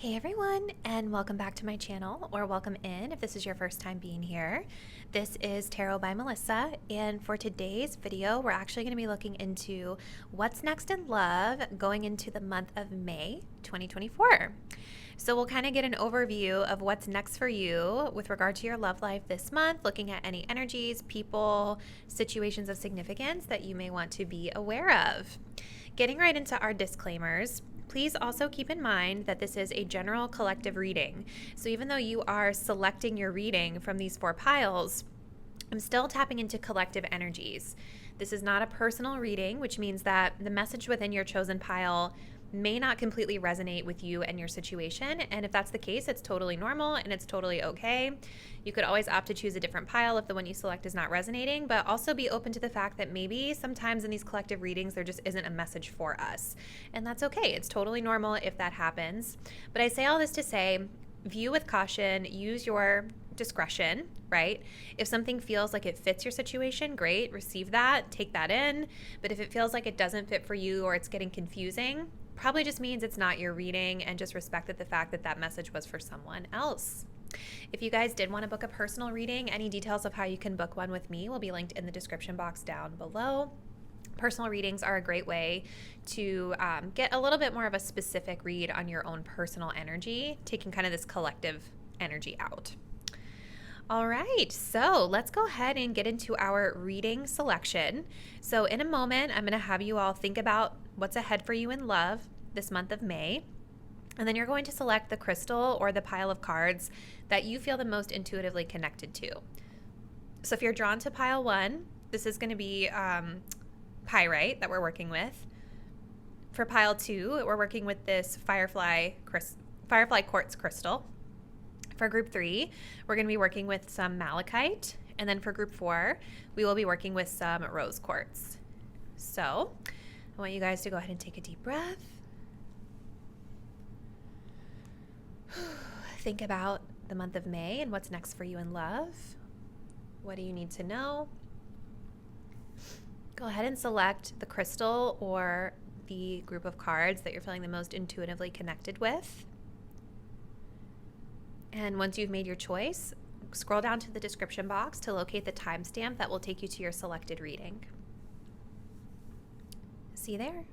Hey everyone, and welcome back to my channel, or welcome in if this is your first time being here. This is Tarot by Melissa, and for today's video, we're actually going to be looking into what's next in love going into the month of May 2024. So we'll kind of get an overview of what's next for you with regard to your love life this month, looking at any energies, people, situations of significance that you may want to be aware of. Getting right into our disclaimers. Please also keep in mind that this is a general collective reading. So even though you are selecting your reading from these four piles, I'm still tapping into collective energies. This is not a personal reading, which means that the message within your chosen pile may not completely resonate with you and your situation. And if that's the case, it's totally normal and it's totally okay. You could always opt to choose a different pile if the one you select is not resonating, but also be open to the fact that maybe sometimes in these collective readings, there just isn't a message for us. And that's okay. It's totally normal if that happens. But I say all this to say, view with caution, use your discretion, right? If something feels like it fits your situation, great, receive that, take that in. But if it feels like it doesn't fit for you or it's getting confusing, probably just means it's not your reading, and just respect the fact that that message was for someone else. If you guys did want to book a personal reading, any details of how you can book one with me will be linked in the description box down below. Personal readings are a great way to get a little bit more of a specific read on your own personal energy, taking kind of this collective energy out. All right, so let's go ahead and get into our reading selection. So in a moment, I'm going to have you all think about what's ahead for you in love this month of May. And then you're going to select the crystal or the pile of cards that you feel the most intuitively connected to. So if you're drawn to pile one, this is going to be Pyrite that we're working with. For pile two, we're working with this Firefly Quartz crystal. For group 3, we're going to be working with some Malachite. And then for group 4, we will be working with some rose quartz. So I want you guys to go ahead and take a deep breath. Think about the month of May and what's next for you in love. What do you need to know? Go ahead and select the crystal or the group of cards that you're feeling the most intuitively connected with. And once you've made your choice, scroll down to the description box to locate the timestamp that will take you to your selected reading. See you there.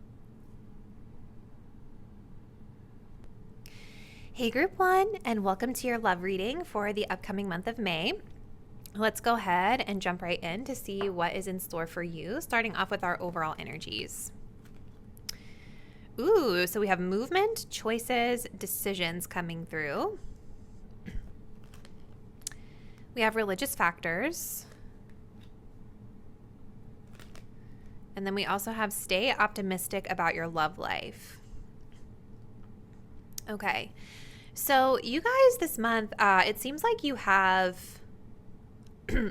Hey group 1, and welcome to your love reading for the upcoming month of May. Let's go ahead and jump right in to see what is in store for you, starting off with our overall energies. Ooh, so we have movement, choices, decisions coming through. We have religious factors. And then we also have stay optimistic about your love life. Okay, so you guys this month, it seems like you have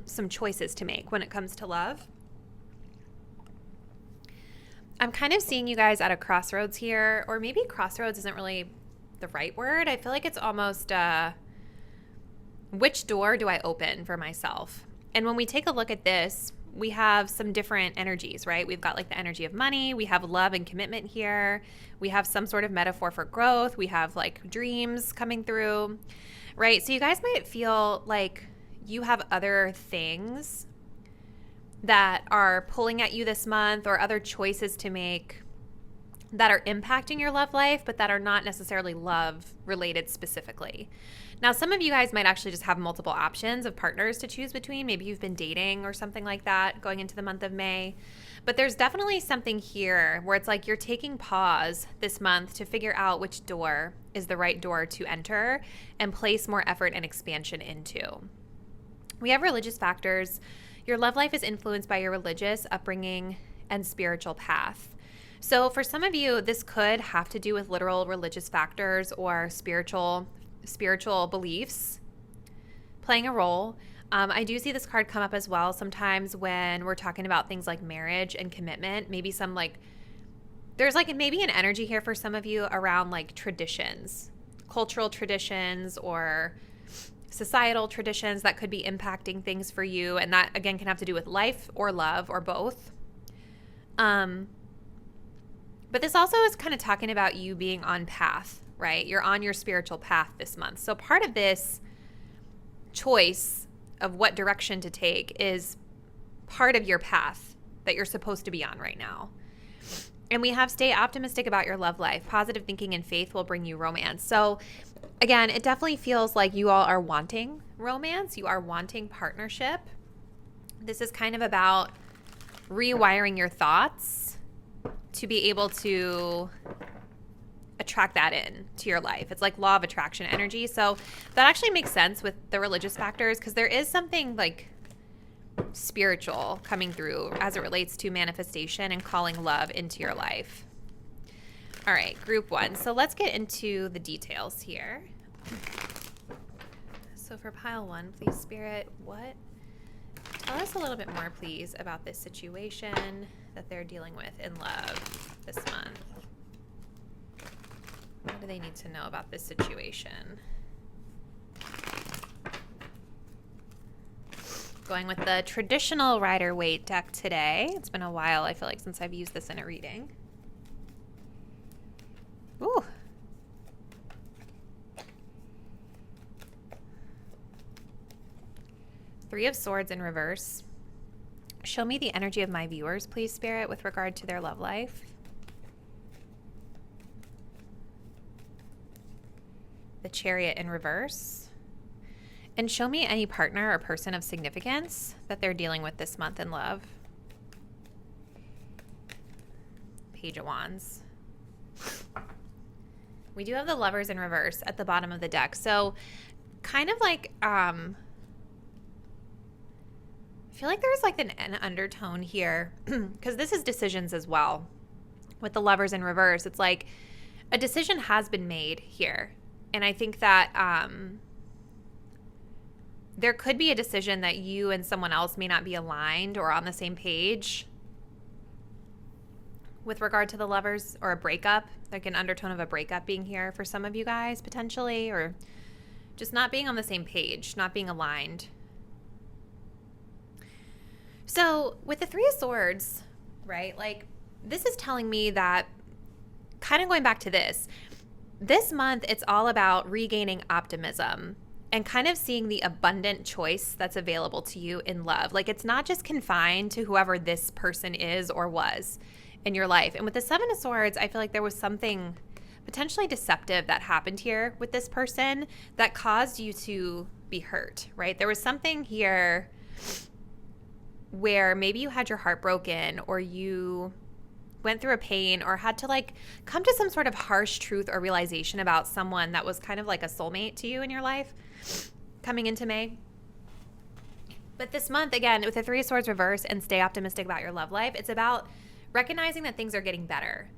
some choices to make when it comes to love. I'm kind of seeing you guys at a crossroads here, or maybe crossroads isn't really the right word. I feel like it's almost which door do I open for myself? And when we take a look at this, we have some different energies, right? We've got like the energy of money. We have love and commitment here. We have some sort of metaphor for growth. We have like dreams coming through, right? So you guys might feel like you have other things that are pulling at you this month, or other choices to make that are impacting your love life, but that are not necessarily love related specifically. Now, some of you guys might actually just have multiple options of partners to choose between. Maybe you've been dating or something like that going into the month of May. But there's definitely something here where it's like you're taking pause this month to figure out which door is the right door to enter and place more effort and expansion into. We have religious factors. Your love life is influenced by your religious upbringing and spiritual path. So for some of you, this could have to do with literal religious factors or spiritual beliefs playing a role. I do see this card come up as well sometimes when we're talking about things like marriage and commitment. Maybe there's maybe an energy here for some of you around like traditions, cultural traditions or societal traditions that could be impacting things for you. And that again can have to do with life or love or both. But this also is kind of talking about you being on path, right? You're on your spiritual path this month. So part of this choice of what direction to take is part of your path that you're supposed to be on right now. And we have stay optimistic about your love life. Positive thinking and faith will bring you romance. So again, it definitely feels like you all are wanting romance. You are wanting partnership. This is kind of about rewiring your thoughts to be able to attract that in to your life. It's like law of attraction energy. So that actually makes sense with the religious factors, because there is something like spiritual coming through as it relates to manifestation and calling love into your life. All right, group 1. So let's get into the details here. So for pile 1, please, Spirit, tell us a little bit more, please, about this situation that they're dealing with in love this month. What do they need to know about this situation? Going with the traditional Rider-Waite deck today. It's been a while, I feel like, since I've used this in a reading. Ooh. Three of Swords in reverse. Show me the energy of my viewers, please, Spirit, with regard to their love life. The Chariot in reverse. And show me any partner or person of significance that they're dealing with this month in love. Page of Wands. We do have the Lovers in reverse at the bottom of the deck. So kind of like, I feel like there's like an undertone here, because this is decisions as well. With the Lovers in reverse, it's like a decision has been made here. And I think that there could be a decision that you and someone else may not be aligned or on the same page with regard to the Lovers, or a breakup, like an undertone of a breakup being here for some of you guys potentially, or just not being on the same page, not being aligned. So with the Three of Swords, right, like this is telling me that, kind of going back to this month, it's all about regaining optimism and kind of seeing the abundant choice that's available to you in love. Like it's not just confined to whoever this person is or was in your life. And with the Seven of Swords, I feel like there was something potentially deceptive that happened here with this person that caused you to be hurt, right? There was something here where maybe you had your heart broken, or you went through a pain, or had to like come to some sort of harsh truth or realization about someone that was kind of like a soulmate to you in your life coming into May. But this month, again, with the Three of Swords reverse and stay optimistic about your love life, it's about recognizing that things are getting better.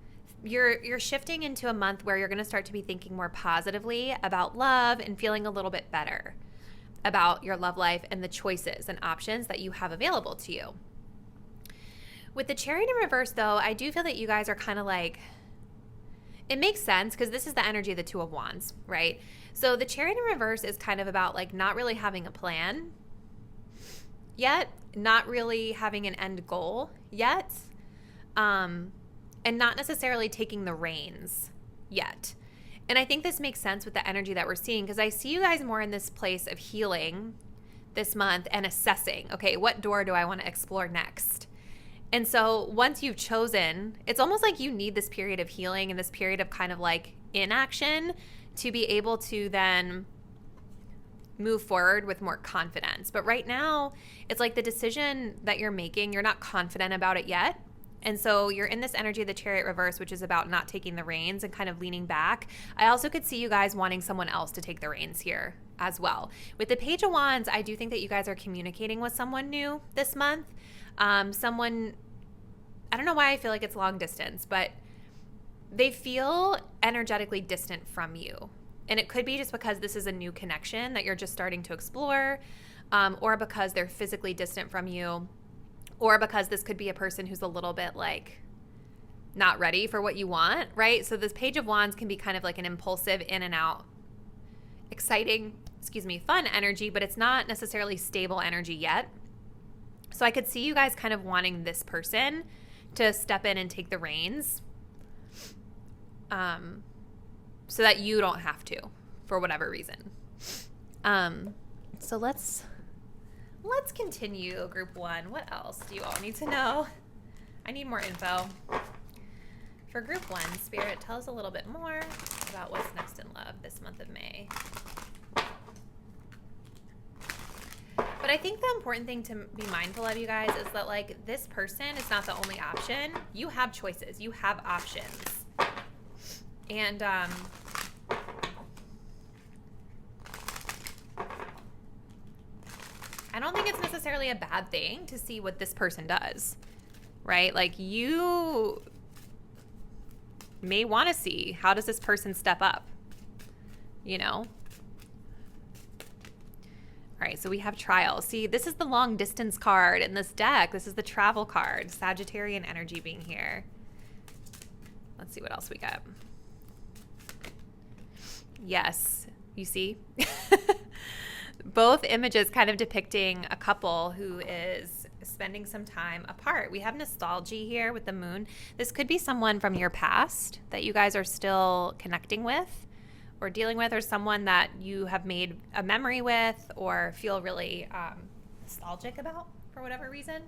You're shifting into a month where you're going to start to be thinking more positively about love and feeling a little bit better about your love life and the choices and options that you have available to you. With the Chariot in reverse, though, I do feel that you guys are kind of like, it makes sense because this is the energy of the Two of Wands, right? So the Chariot in reverse is kind of about like not really having a plan yet, not really having an end goal yet, and not necessarily taking the reins yet. And I think this makes sense with the energy that we're seeing, because I see you guys more in this place of healing this month and assessing, okay, what door do I want to explore next? And so once you've chosen, it's almost like you need this period of healing and this period of kind of like inaction to be able to then move forward with more confidence. But right now, it's like the decision that you're making, you're not confident about it yet. And so you're in this energy of the Chariot reverse, which is about not taking the reins and kind of leaning back. I also could see you guys wanting someone else to take the reins here as well. With the Page of Wands, I do think that you guys are communicating with someone new this month. Someone, I don't know why I feel like it's long distance, but they feel energetically distant from you. And it could be just because this is a new connection that you're just starting to explore, or because they're physically distant from you, or because this could be a person who's a little bit like not ready for what you want, right? So this Page of Wands can be kind of like an impulsive, in and out, exciting, fun energy, but it's not necessarily stable energy yet. So I could see you guys kind of wanting this person to step in and take the reins so that you don't have to for whatever reason. So let's continue group 1. What else do you all need to know? I need more info. For group 1, Spirit, tell us a little bit more about what's next in love this month of May. But I think the important thing to be mindful of, you guys, is that, like, this person is not the only option. You have choices. You have options. And I don't think it's necessarily a bad thing to see what this person does, right? Like, you may want to see, how does this person step up, you know? All right, so we have trial. See, this is the long distance card in this deck. This is the travel card, Sagittarian energy being here. Let's see what else we got. Yes, you see? Both images kind of depicting a couple who is spending some time apart. We have nostalgia here with the moon. This could be someone from your past that you guys are still connecting with or dealing with, or someone that you have made a memory with or feel really nostalgic about for whatever reason.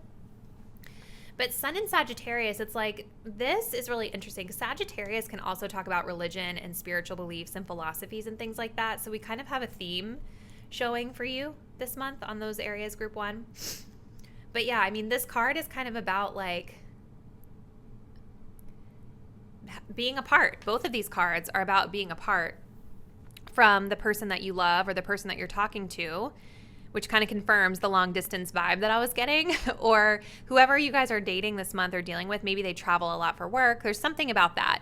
But Sun in Sagittarius, it's like, this is really interesting. Sagittarius can also talk about religion and spiritual beliefs and philosophies and things like that. So we kind of have a theme showing for you this month on those areas, group 1. But yeah, I mean, this card is kind of about, like, being apart. Both of these cards are about being apart from the person that you love or the person that you're talking to, which kind of confirms the long distance vibe that I was getting. Or whoever you guys are dating this month or dealing with, maybe they travel a lot for work. There's something about that.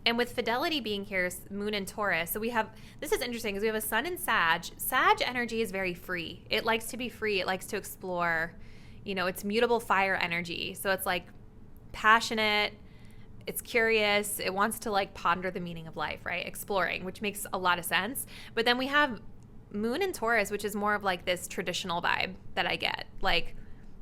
And with fidelity being here, moon in Taurus, so we have, this is interesting because we have a sun in Sag. Sag energy is very free. It likes to be free. It likes to explore. You know, it's mutable fire energy. So it's like passionate. It's curious. It wants to, like, ponder the meaning of life, right? Exploring, which makes a lot of sense. But then we have moon in Taurus, which is more of like this traditional vibe that I get, like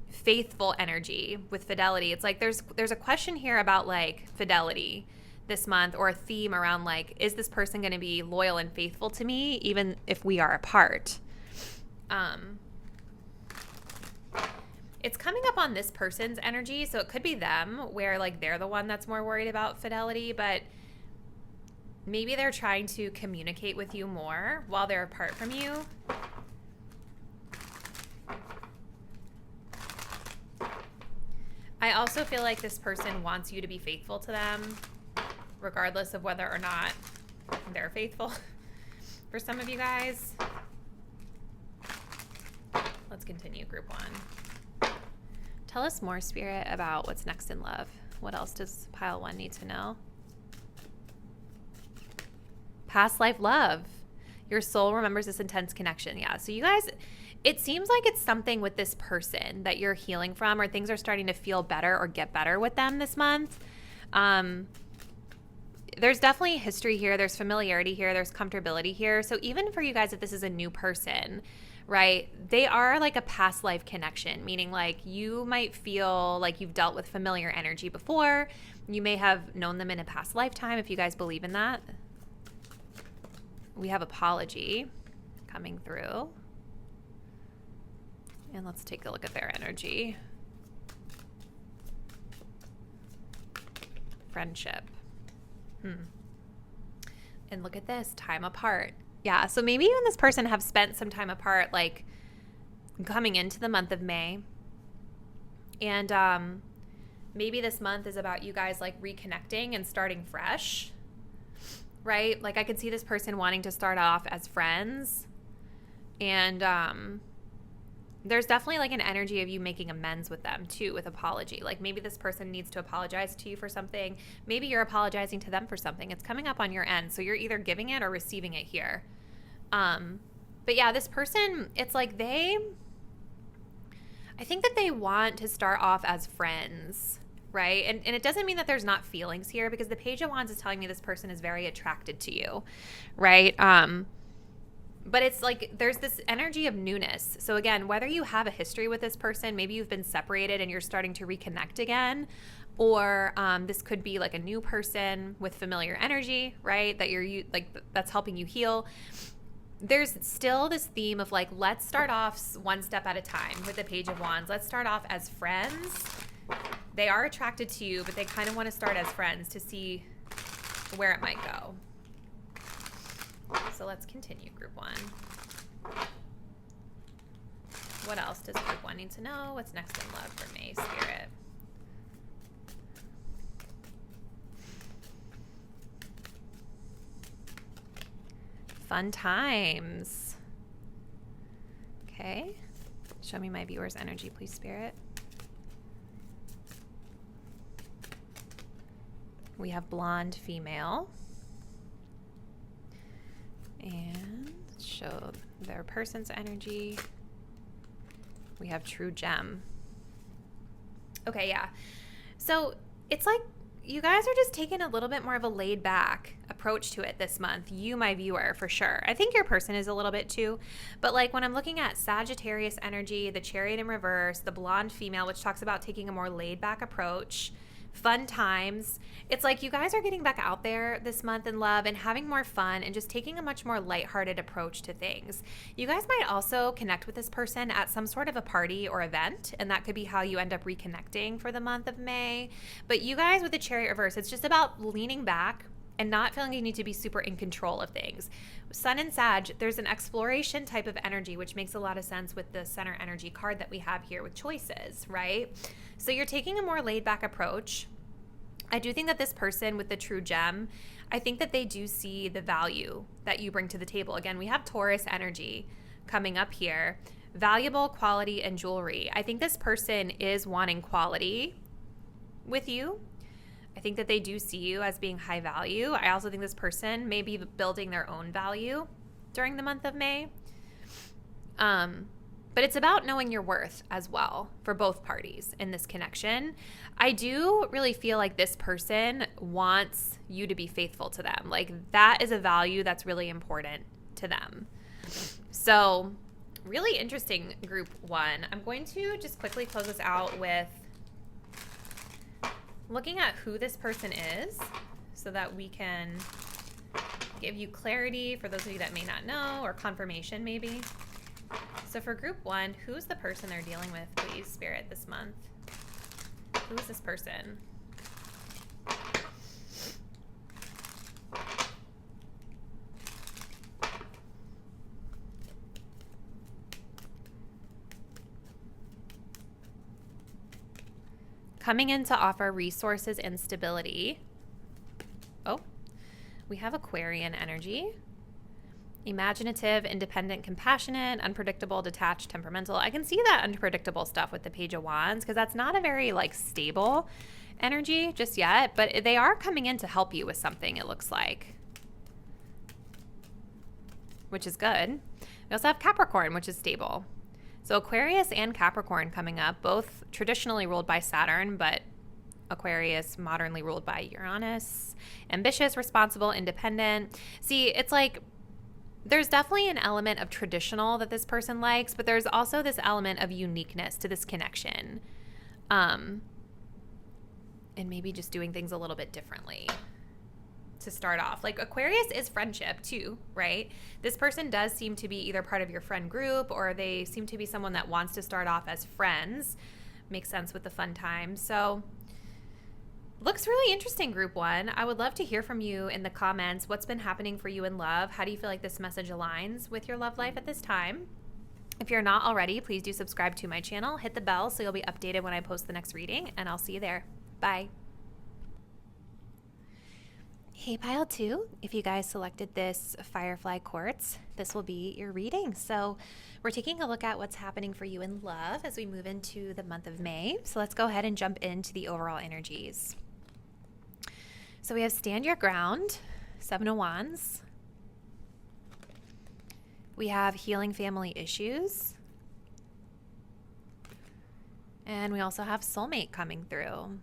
faithful energy with fidelity. It's like there's a question here about, like, fidelity this month, or a theme around, like, is this person going to be loyal and faithful to me even if we are apart? It's coming up on this person's energy, so it could be them, where, like, they're the one that's more worried about fidelity, but maybe they're trying to communicate with you more while they're apart from you. I also feel like this person wants you to be faithful to them, regardless of whether or not they're faithful. For some of you guys. Let's continue, group 1. Tell us more, Spirit, about what's next in love. What else does pile 1 need to know? Past life love. Your soul remembers this intense connection. Yeah, so you guys, it seems like it's something with this person that you're healing from, or things are starting to feel better or get better with them this month. There's definitely history here. There's familiarity here. There's comfortability here. So even for you guys, if this is a new person, right, they are like a past life connection, meaning, like, you might feel like you've dealt with familiar energy before. You may have known them in a past lifetime, if you guys believe in that. We have apology coming through. And let's take a look at their energy. Friendship. And look at this, time apart. Yeah, so maybe you and this person have spent some time apart, like, coming into the month of May. And maybe this month is about you guys, like, reconnecting and starting fresh, right? Like, I could see this person wanting to start off as friends. And there's definitely, like, an energy of you making amends with them, too, with apology. Like, maybe this person needs to apologize to you for something. Maybe you're apologizing to them for something. It's coming up on your end. So you're either giving it or receiving it here. But yeah, this person, it's like I think that they want to start off as friends, right? And it doesn't mean that there's not feelings here, because the Page of Wands is telling me this person is very attracted to you, right? But it's like there's this energy of newness. So again, whether you have a history with this person, maybe you've been separated and you're starting to reconnect again, Or this could be like a new person with familiar energy, right? That that's helping you heal. There's still this theme of like, let's start off one step at a time with the Page of Wands. Let's start off as friends. They are attracted to you, but they kind of want to start as friends to see where it might go. So let's continue, group 1. What else does group 1 need to know? What's next in love for May, Spirit? Fun times. Okay. Show me my viewers' energy, please, Spirit. We have blonde female. And show their person's energy. We have true gem. Okay, yeah. So it's like you guys are just taking a little bit more of a laid back approach to it this month. You, my viewer, for sure. I think your person is a little bit too. But like when I'm looking at Sagittarius energy, the Chariot in reverse, the blonde female, which talks about taking a more laid back approach, fun times. It's like you guys are getting back out there this month in love and having more fun and just taking a much more lighthearted approach to things. You guys might also connect with this person at some sort of a party or event, and that could be how you end up reconnecting for the month of May. But you guys with the Chariot reverse, it's just about leaning back and not feeling you need to be super in control of things. Sun and Sag, there's an exploration type of energy, which makes a lot of sense with the center energy card that we have here with choices, right? So you're taking a more laid back approach. I do think that this person with the true gem, I think that they do see the value that you bring to the table. Again, we have Taurus energy coming up here. Valuable, quality, and jewelry. I think this person is wanting quality with you. I think that they do see you as being high value. I also think this person may be building their own value during the month of May. But it's about knowing your worth as well for both parties in this connection. I do really feel like this person wants you to be faithful to them. Like that is a value that's really important to them. So really interesting, group 1. I'm going to just quickly close this out with looking at who this person is so that we can give you clarity for those of you that may not know, or confirmation maybe. So for group 1, who's the person they're dealing with, please, Spirit, this month? Who is this person? Coming in to offer resources and stability. Oh, we have Aquarian energy. Imaginative, independent, compassionate, unpredictable, detached, temperamental. I can see that unpredictable stuff with the Page of Wands because that's not a very like stable energy just yet, but they are coming in to help you with something, it looks like, which is good. We also have Capricorn, which is stable. So Aquarius and Capricorn coming up, both traditionally ruled by Saturn, but Aquarius modernly ruled by Uranus. Ambitious, responsible, independent. See, it's like there's definitely an element of traditional that this person likes, but there's also this element of uniqueness to this connection. And maybe just doing things a little bit differently to start off. Like Aquarius is friendship too, right? This person does seem to be either part of your friend group or they seem to be someone that wants to start off as friends. Makes sense with the fun times. So looks really interesting, group 1. I would love to hear from you in the comments. What's been happening for you in love? How do you feel like this message aligns with your love life at this time? If you're not already, please do subscribe to my channel. Hit the bell so you'll be updated when I post the next reading, and I'll see you there. Bye. Hey, pile 2, if you guys selected this Firefly Quartz, this will be your reading. So we're taking a look at what's happening for you in love as we move into the month of May. So let's go ahead and jump into the overall energies. So we have Stand Your Ground, 7 of Wands. We have Healing Family Issues. And we also have Soulmate coming through.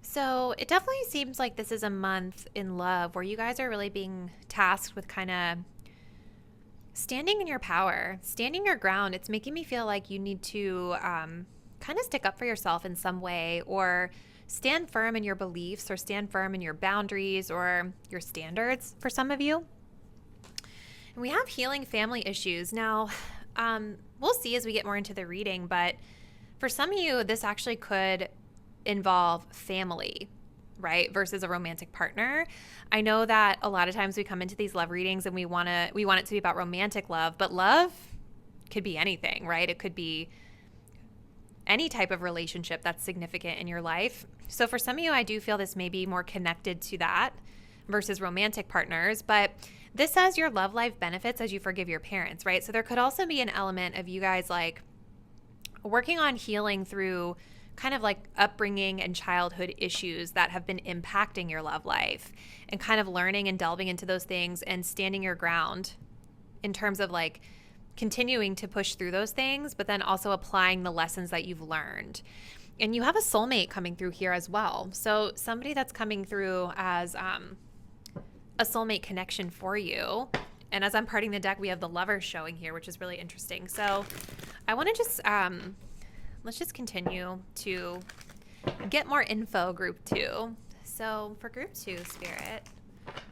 So it definitely seems like this is a month in love where you guys are really being tasked with kind of standing in your power, standing your ground. It's making me feel like you need to kind of stick up for yourself in some way, or stand firm in your beliefs, or stand firm in your boundaries or your standards for some of you. And we have healing family issues. Now, we'll see as we get more into the reading, but for some of you, this actually could involve family, right, versus a romantic partner. I know that a lot of times we come into these love readings and we want it to be about romantic love, but love could be anything, right? It could be any type of relationship that's significant in your life. So for some of you, I do feel this may be more connected to that versus romantic partners, but this says your love life benefits as you forgive your parents, right? So there could also be an element of you guys like working on healing through kind of like upbringing and childhood issues that have been impacting your love life, and kind of learning and delving into those things and standing your ground in terms of like continuing to push through those things, but then also applying the lessons that you've learned. And you have a soulmate coming through here as well. So somebody that's coming through as a soulmate connection for you. And as I'm parting the deck, we have the Lovers showing here, which is really interesting. So I want to just, let's just continue to get more info, group 2. So for group 2, Spirit,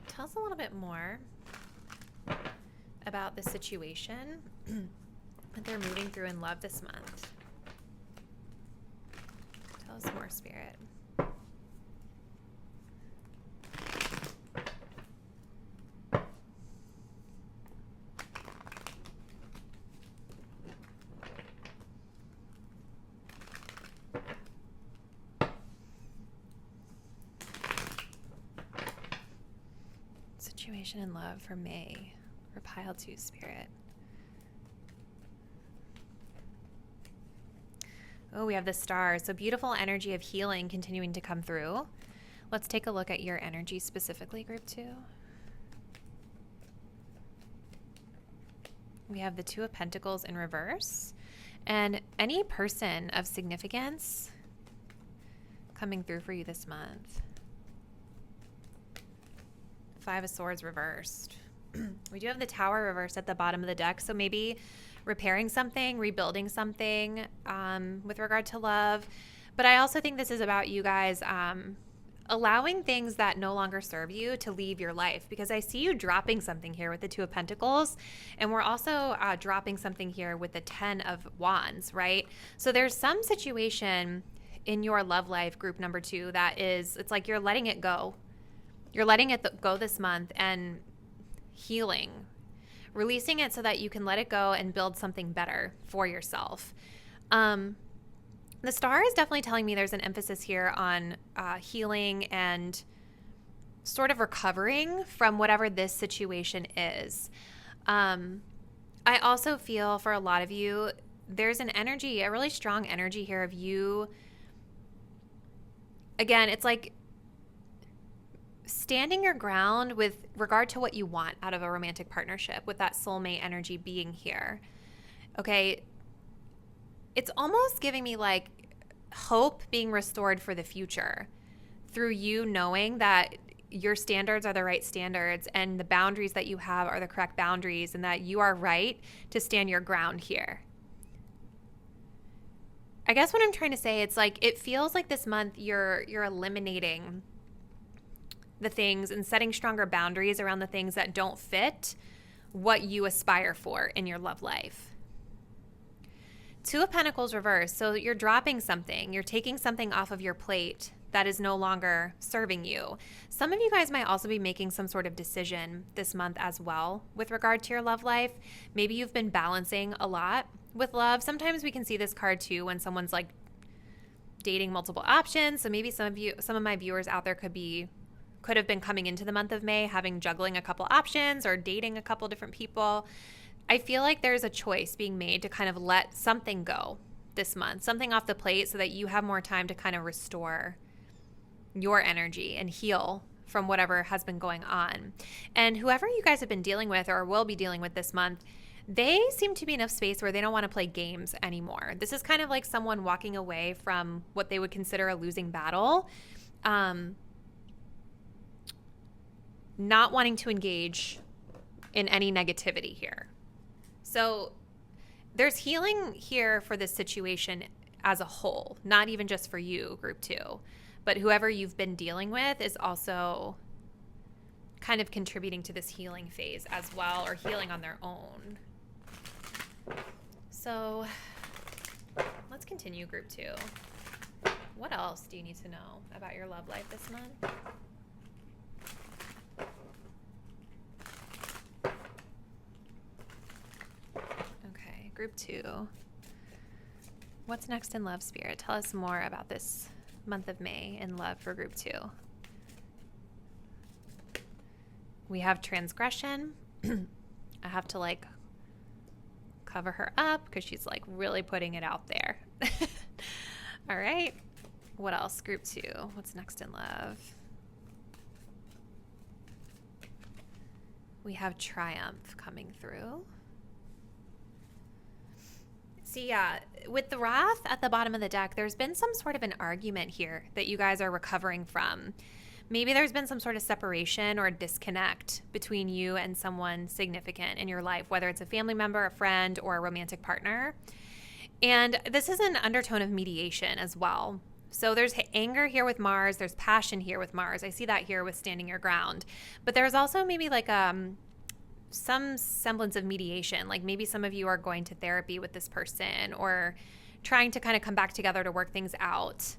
tell us a little bit more about the situation that they're moving through in love this month. Tell us more, Spirit. Situation in love for May. For pile 2, Spirit. Oh, we have the Star. So beautiful energy of healing continuing to come through. Let's take a look at your energy specifically, group 2. We have the 2 of Pentacles in reverse. And any person of significance coming through for you this month. 5 of Swords reversed. We do have the Tower reversed at the bottom of the deck. So maybe repairing something, rebuilding something with regard to love. But I also think this is about you guys allowing things that no longer serve you to leave your life. Because I see you dropping something here with the 2 of Pentacles. And we're also dropping something here with the 10 of Wands, right? So there's some situation in your love life, group number 2, that is, it's like you're letting it go. You're letting it go this month and healing, releasing it so that you can let it go and build something better for yourself. The Star is definitely telling me there's an emphasis here on healing and sort of recovering from whatever this situation is. I also feel for a lot of you, there's an energy, a really strong energy here of you. Again, it's like standing your ground with regard to what you want out of a romantic partnership, with that soulmate energy being here. Okay. It's almost giving me like hope being restored for the future through you knowing that your standards are the right standards and the boundaries that you have are the correct boundaries, and that you are right to stand your ground here. I guess what I'm trying to say, it's like it feels like this month you're eliminating the things and setting stronger boundaries around the things that don't fit what you aspire for in your love life. 2 of Pentacles reversed. So you're dropping something. You're taking something off of your plate that is no longer serving you. Some of you guys might also be making some sort of decision this month as well with regard to your love life. Maybe you've been balancing a lot with love. Sometimes we can see this card too when someone's like dating multiple options. So maybe some of my viewers out there could have been coming into the month of May juggling a couple options or dating a couple different people. I feel like there's a choice being made to kind of let something go this month, something off the plate, so that you have more time to kind of restore your energy and heal from whatever has been going on. And whoever you guys have been dealing with or will be dealing with this month, they seem to be in a space where they don't want to play games anymore. This is kind of like someone walking away from what they would consider a losing battle. Not wanting to engage in any negativity here. So there's healing here for this situation as a whole, not even just for you, group 2, but whoever you've been dealing with is also kind of contributing to this healing phase as well, or healing on their own. So let's continue group 2. What else do you need to know about your love life this month? Okay, group 2. What's next in love, Spirit? Tell us more about this month of May in love for group 2. We have transgression. I have to like cover her up because she's like really putting it out there. All right. What else? Group 2. What's next in love? We have triumph coming through. See, with the wrath at the bottom of the deck, there's been some sort of an argument here that you guys are recovering from. Maybe there's been some sort of separation or disconnect between you and someone significant in your life, whether it's a family member, a friend, or a romantic partner. And this is an undertone of mediation as well. So there's anger here with Mars. There's passion here with Mars. I see that here with standing your ground. But there's also maybe like some semblance of mediation. Like maybe some of you are going to therapy with this person or trying to kind of come back together to work things out.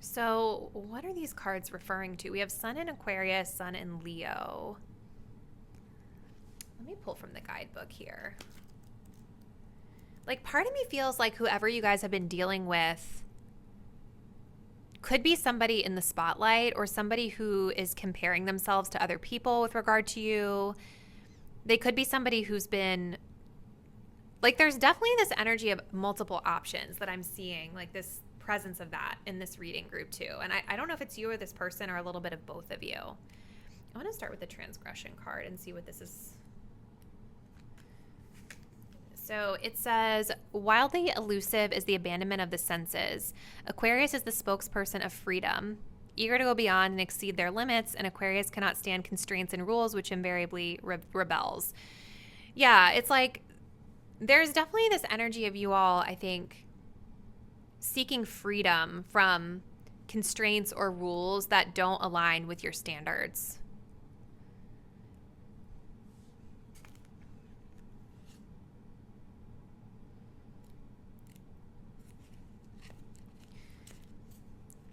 So what are these cards referring to? We have Sun in Aquarius, Sun in Leo. Let me pull from the guidebook here. Like part of me feels like whoever you guys have been dealing with could be somebody in the spotlight or somebody who is comparing themselves to other people with regard to you. They could be somebody who's been, like there's definitely this energy of multiple options that I'm seeing, like this presence of that in this reading group 2. And I don't know if it's you or this person or a little bit of both of you. I want to start with the transgression card and see what this is. So it says, wildly elusive is the abandonment of the senses. Aquarius is the spokesperson of freedom, eager to go beyond and exceed their limits, and Aquarius cannot stand constraints and rules, which invariably rebels. Yeah, it's like there's definitely this energy of you all, I think, seeking freedom from constraints or rules that don't align with your standards.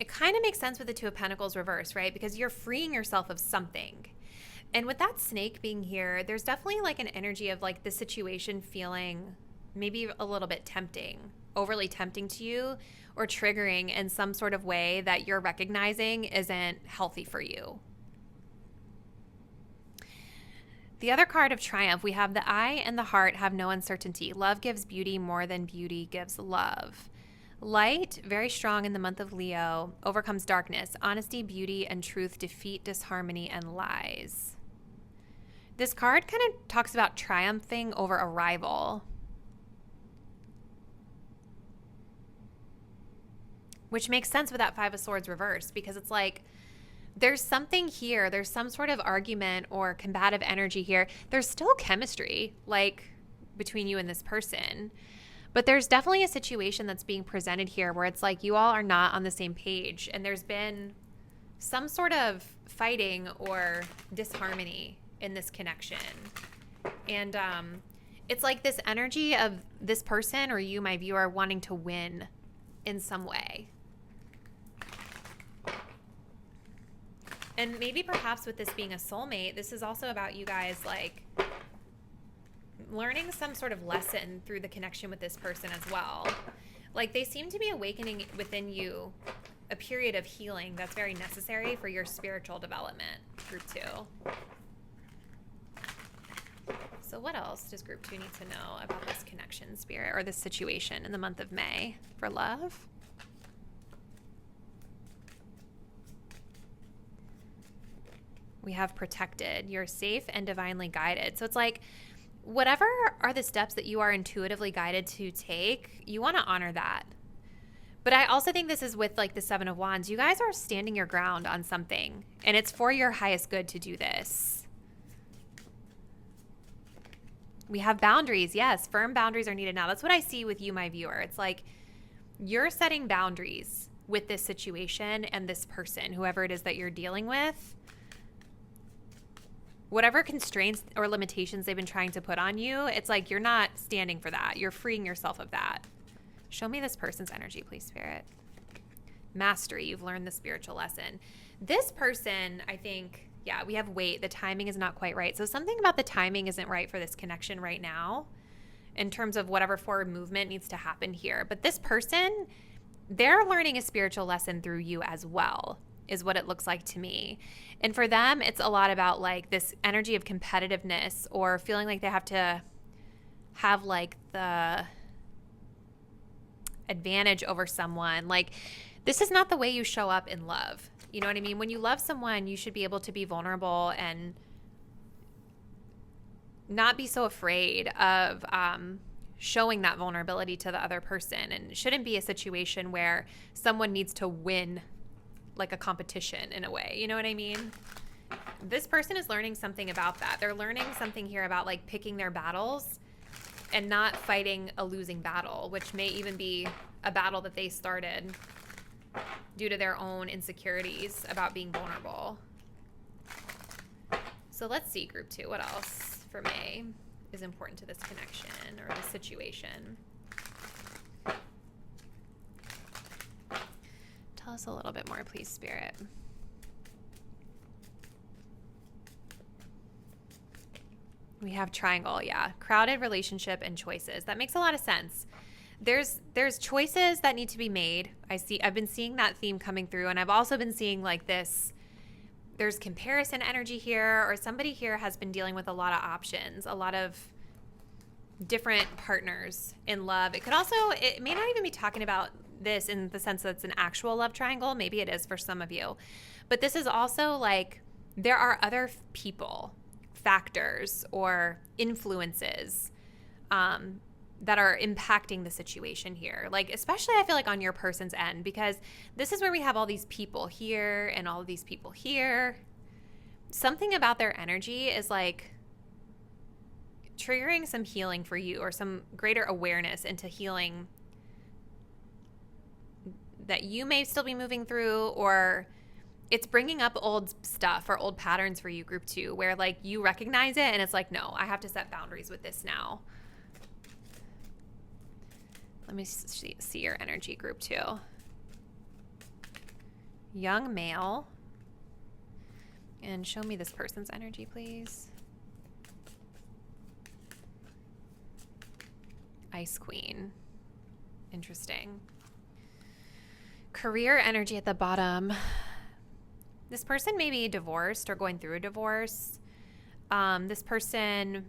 It kind of makes sense with the Two of Pentacles reverse, right? Because you're freeing yourself of something. And with that snake being here, there's definitely like an energy of like the situation feeling maybe a little bit tempting, overly tempting to you, or triggering in some sort of way that you're recognizing isn't healthy for you. The other card of triumph, we have the eye and the heart have no uncertainty. Love gives beauty more than beauty gives love. Light, very strong in the month of Leo, overcomes darkness. Honesty, beauty, and truth defeat disharmony and lies. This card kind of talks about triumphing over a rival, which makes sense with that Five of Swords reverse, because it's like there's something here. There's some sort of argument or combative energy here. There's still chemistry, like between you and this person. But there's definitely a situation that's being presented here where it's like you all are not on the same page, and there's been some sort of fighting or disharmony in this connection. And it's like this energy of this person or you, my viewer, wanting to win in some way. And maybe perhaps with this being a soulmate, this is also about you guys like learning some sort of lesson through the connection with this person as well. Like they seem to be awakening within you a period of healing that's very necessary for your spiritual development, group 2. So what else does group 2 need to know about this connection, spirit, or this situation in the month of May for love? We have protected. You're safe and divinely guided. So it's like whatever are the steps that you are intuitively guided to take, you want to honor that. But I also think this is with like the Seven of Wands. You guys are standing your ground on something, and it's for your highest good to do this. We have boundaries. Yes, firm boundaries are needed now. That's what I see with you, my viewer. It's like you're setting boundaries with this situation and this person, whoever it is that you're dealing with. Whatever constraints or limitations they've been trying to put on you, it's like you're not standing for that. You're freeing yourself of that. Show me this person's energy, please, Spirit. Mastery. You've learned the spiritual lesson. This person, I think, yeah, we have Waite. The timing is not quite right. So something about the timing isn't right for this connection right now in terms of whatever forward movement needs to happen here. But this person, they're learning a spiritual lesson through you as well, is what it looks like to me. And for them, it's a lot about like this energy of competitiveness or feeling like they have to have like the advantage over someone. Like, this is not the way you show up in love. You know what I mean? When you love someone, you should be able to be vulnerable and not be so afraid of showing that vulnerability to the other person. And it shouldn't be a situation where someone needs to win like a competition in a way. You know what I mean? This person is learning something about that. They're learning something here about like picking their battles and not fighting a losing battle, which may even be a battle that they started due to their own insecurities about being vulnerable. So let's see, group 2. What else for May is important to this connection or this situation? Tell us a little bit more, please, Spirit. We have triangle, yeah. Crowded relationship and choices. That makes a lot of sense. There's choices that need to be made. I've been seeing that theme coming through, and I've also been seeing like this, there's comparison energy here, or somebody here has been dealing with a lot of options, a lot of different partners in love. It may not even be talking about this in the sense that it's an actual love triangle. Maybe it is for some of you. But this is also like there are other people, factors, or influences that are impacting the situation here. Like, especially I feel like on your person's end, because this is where we have all these people here and all of these people here. Something about their energy is like triggering some healing for you, or some greater awareness into healing that you may still be moving through, or it's bringing up old stuff or old patterns for you, group 2, where like you recognize it and it's like, no, I have to set boundaries with this now. Let me see your energy, group 2. Young male. And show me this person's energy, please. Ice Queen. Interesting. Career energy at the bottom. This person may be divorced or going through a divorce. This person,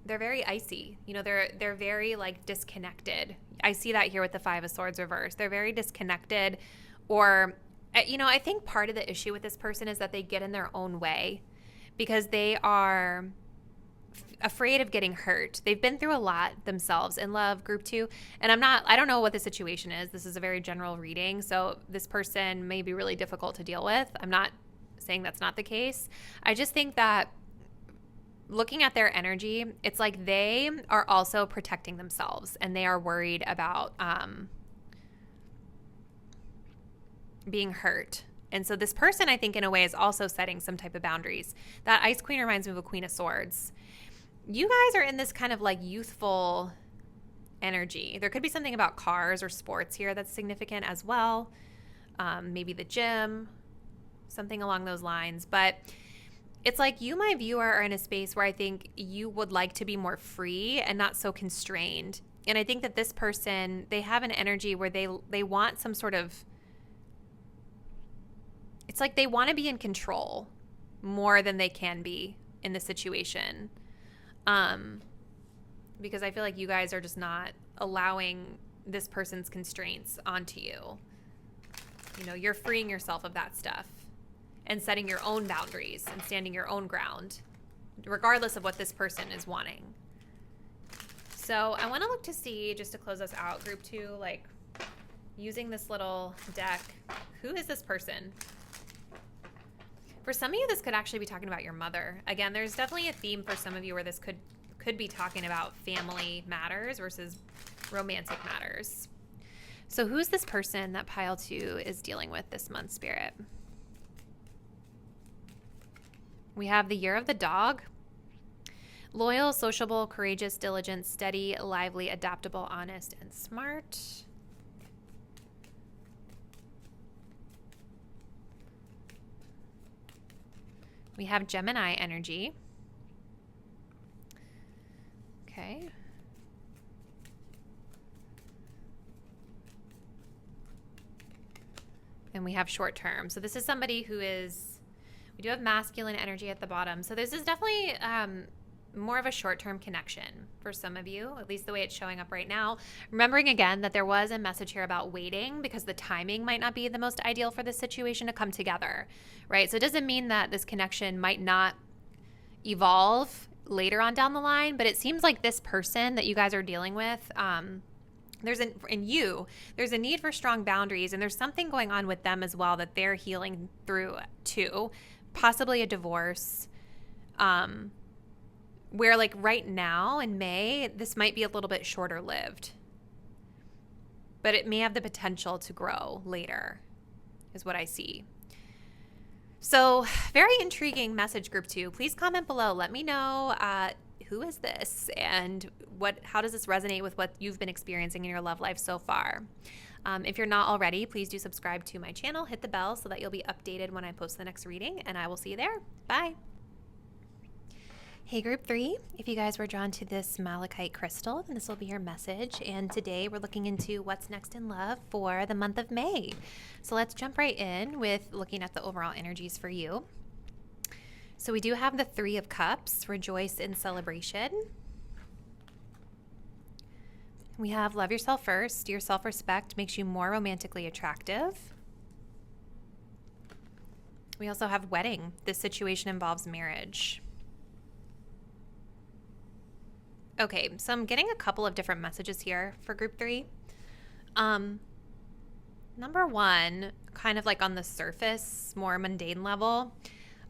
they're very icy. You know, they're very like disconnected. I see that here with the 5 of Swords reversed. They're very disconnected, or, you know, I think part of the issue with this person is that they get in their own way because they are afraid of getting hurt. They've been through a lot themselves in love, group 2. And I don't know what the situation is. This is a very general reading. So this person may be really difficult to deal with. I'm not saying that's not the case. I just think that looking at their energy, it's like they are also protecting themselves and they are worried about being hurt. And so this person, I think, in a way, is also setting some type of boundaries. That Ice Queen reminds me of a Queen of Swords. You guys are in this kind of like youthful energy. There could be something about cars or sports here that's significant as well. Maybe the gym, something along those lines. But it's like you, my viewer, are in a space where I think you would like to be more free and not so constrained. And I think that this person, they have an energy where they want some sort of, it's like they want to be in control more than they can be in the situation. Because I feel like you guys are just not allowing this person's constraints onto you. You know, you're freeing yourself of that stuff and setting your own boundaries and standing your own ground, regardless of what this person is wanting. So I want to look to see, just to close us out, group 2, like using this little deck, who is this person? For some of you, this could actually be talking about your mother. Again, there's definitely a theme for some of you where this could be talking about family matters versus romantic matters. So who's this person that pile 2 is dealing with this month, Spirit? We have the year of the dog. Loyal, sociable, courageous, diligent, steady, lively, adaptable, honest, and smart. We have Gemini energy. Okay. And we have short term. So this is somebody who is, we do have masculine energy at the bottom. So this is definitely more of a short-term connection for some of you, at least the way it's showing up right now. Remembering again that there was a message here about waiting because the timing might not be the most ideal for this situation to come together, right? So it doesn't mean that this connection might not evolve later on down the line, but it seems like this person that you guys are dealing with, there's a need for strong boundaries, and there's something going on with them as well that they're healing through too, possibly a divorce, where like right now in May, this might be a little bit shorter lived, but it may have the potential to grow later is what I see. So very intriguing message, group 2. Please comment below. Let me know who is this and how does this resonate with what you've been experiencing in your love life so far. If you're not already, please do subscribe to my channel. Hit the bell so that you'll be updated when I post the next reading, and I will see you there. Bye. Hey group 3, if you guys were drawn to this Malachite crystal, then this will be your message. And today we're looking into what's next in love for the month of May. So let's jump right in with looking at the overall energies for you. So we do have the 3 of Cups, rejoice in celebration. We have love yourself first. Your self-respect makes you more romantically attractive. We also have wedding. This situation involves marriage. Okay, so I'm getting a couple of different messages here for group 3. Number 1, kind of like on the surface, more mundane level,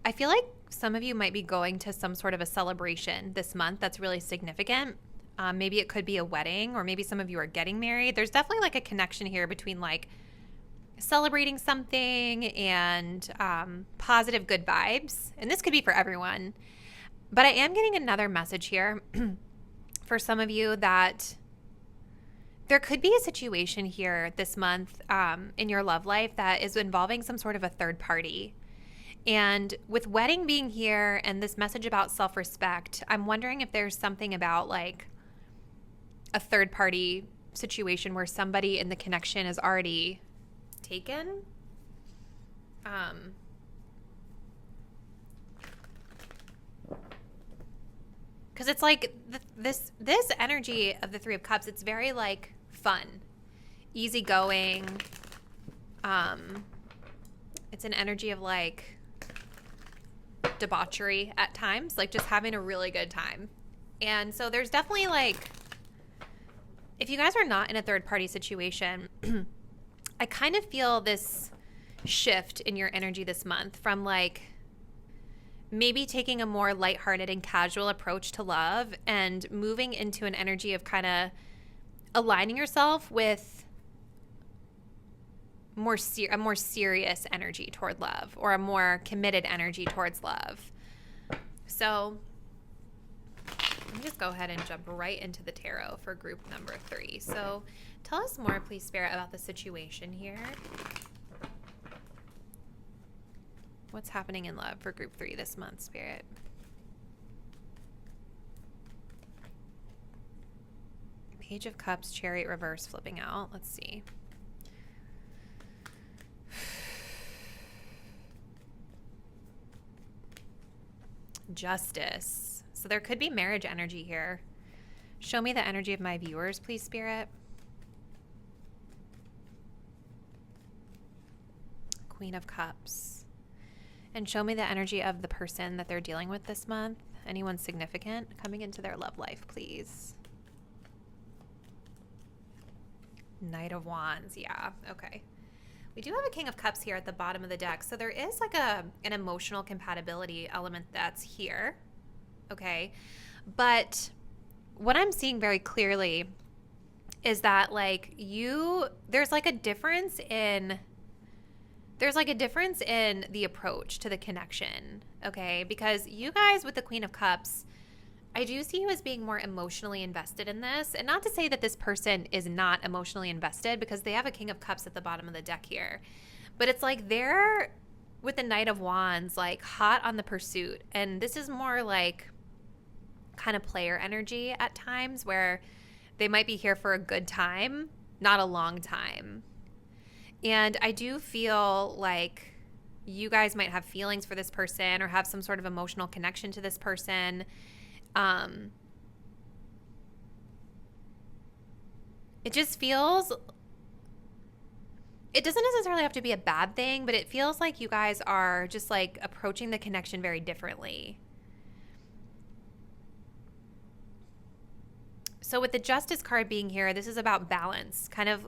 I feel like some of you might be going to some sort of a celebration this month that's really significant. Maybe it could be a wedding, or maybe some of you are getting married. There's definitely like a connection here between like celebrating something and positive good vibes. And this could be for everyone. But I am getting another message here for some of you that there could be a situation here this month in your love life that is involving some sort of a third party. And with wedding being here and this message about self-respect, I'm wondering if there's something about like a third party situation where somebody in the connection is already taken. Because it's like this energy of the 3 of Cups, it's very like fun, easygoing. It's an energy of like debauchery at times, like just having a really good time. And so there's definitely like, if you guys are not in a third party situation, I kind of feel this shift in your energy this month from like maybe taking a more lighthearted and casual approach to love and moving into an energy of kind of aligning yourself with a more serious energy toward love, or a more committed energy towards love. So let me just go ahead and jump right into the tarot for group number 3. So tell us more, please, Spirit, about the situation here. What's happening in love for group 3 this month, Spirit? Page of Cups, Chariot reverse flipping out. Let's see. Justice. So there could be marriage energy here. Show me the energy of my viewers, please, Spirit. Queen of Cups. And show me the energy of the person that they're dealing with this month. Anyone significant coming into their love life, please. Knight of Wands. Yeah, okay. We do have a King of Cups here at the bottom of the deck. So there is like an emotional compatibility element that's here. Okay. But what I'm seeing very clearly is that like there's like a difference in the approach to the connection. Okay. Because you guys with the Queen of Cups, I do see you as being more emotionally invested in this. And not to say that this person is not emotionally invested, because they have a King of Cups at the bottom of the deck here. But it's like they're, with the Knight of Wands, like hot on the pursuit. And this is more like kind of player energy at times, where they might be here for a good time, not a long time. And I do feel like you guys might have feelings for this person or have some sort of emotional connection to this person. It just feels, it doesn't necessarily have to be a bad thing, but it feels like you guys are just like approaching the connection very differently. So with the Justice card being here, this is about balance, kind of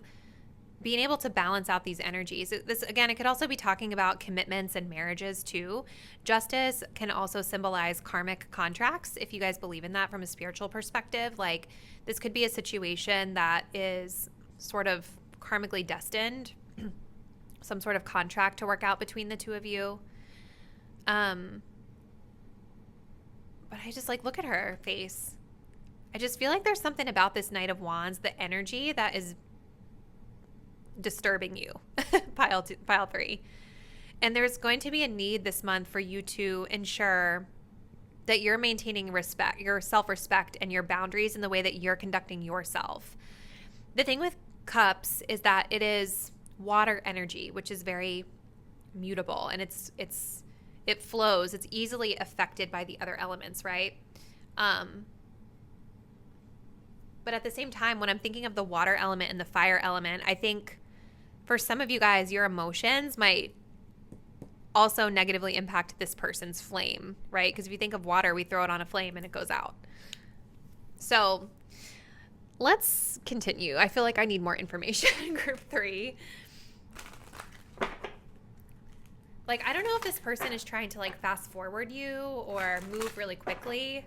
being able to balance out these energies. This, again, it could also be talking about commitments and marriages too. Justice can also symbolize karmic contracts, if you guys believe in that from a spiritual perspective. Like, this could be a situation that is sort of karmically destined, some sort of contract to work out between the two of you. But I just like, look at her face. I just feel like there's something about this Knight of Wands, the energy that is disturbing you. pile 3. And there's going to be a need this month for you to ensure that you're maintaining respect, your self-respect, and your boundaries in the way that you're conducting yourself. The thing with Cups is that it is water energy, which is very mutable, and it flows. It's easily affected by the other elements, right? But at the same time, when I'm thinking of the water element and the fire element, I think for some of you guys, your emotions might also negatively impact this person's flame, right? Because if you think of water, we throw it on a flame and it goes out. So let's continue. I feel like I need more information in group 3. Like, I don't know if this person is trying to like fast forward you or move really quickly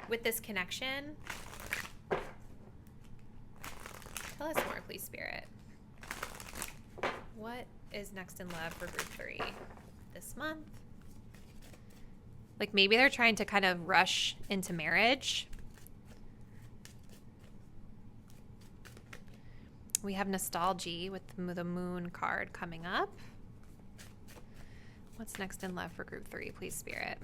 with this connection. Tell us more, please, Spirit. What is next in love for group 3 this month? Like, maybe they're trying to kind of rush into marriage. We have nostalgia with the Moon card coming up. What's next in love for group 3, please, Spirit?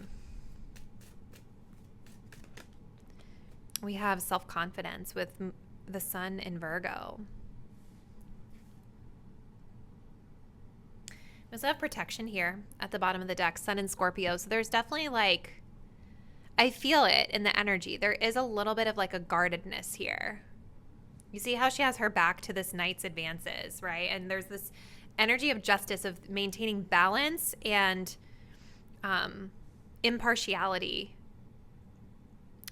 We have self-confidence with the Sun in Virgo. We also have protection here at the bottom of the deck, Sun in Scorpio. So there's definitely like, I feel it in the energy. There is a little bit of like a guardedness here. You see how she has her back to this Knight's advances, right? And there's this energy of justice, of maintaining balance and impartiality.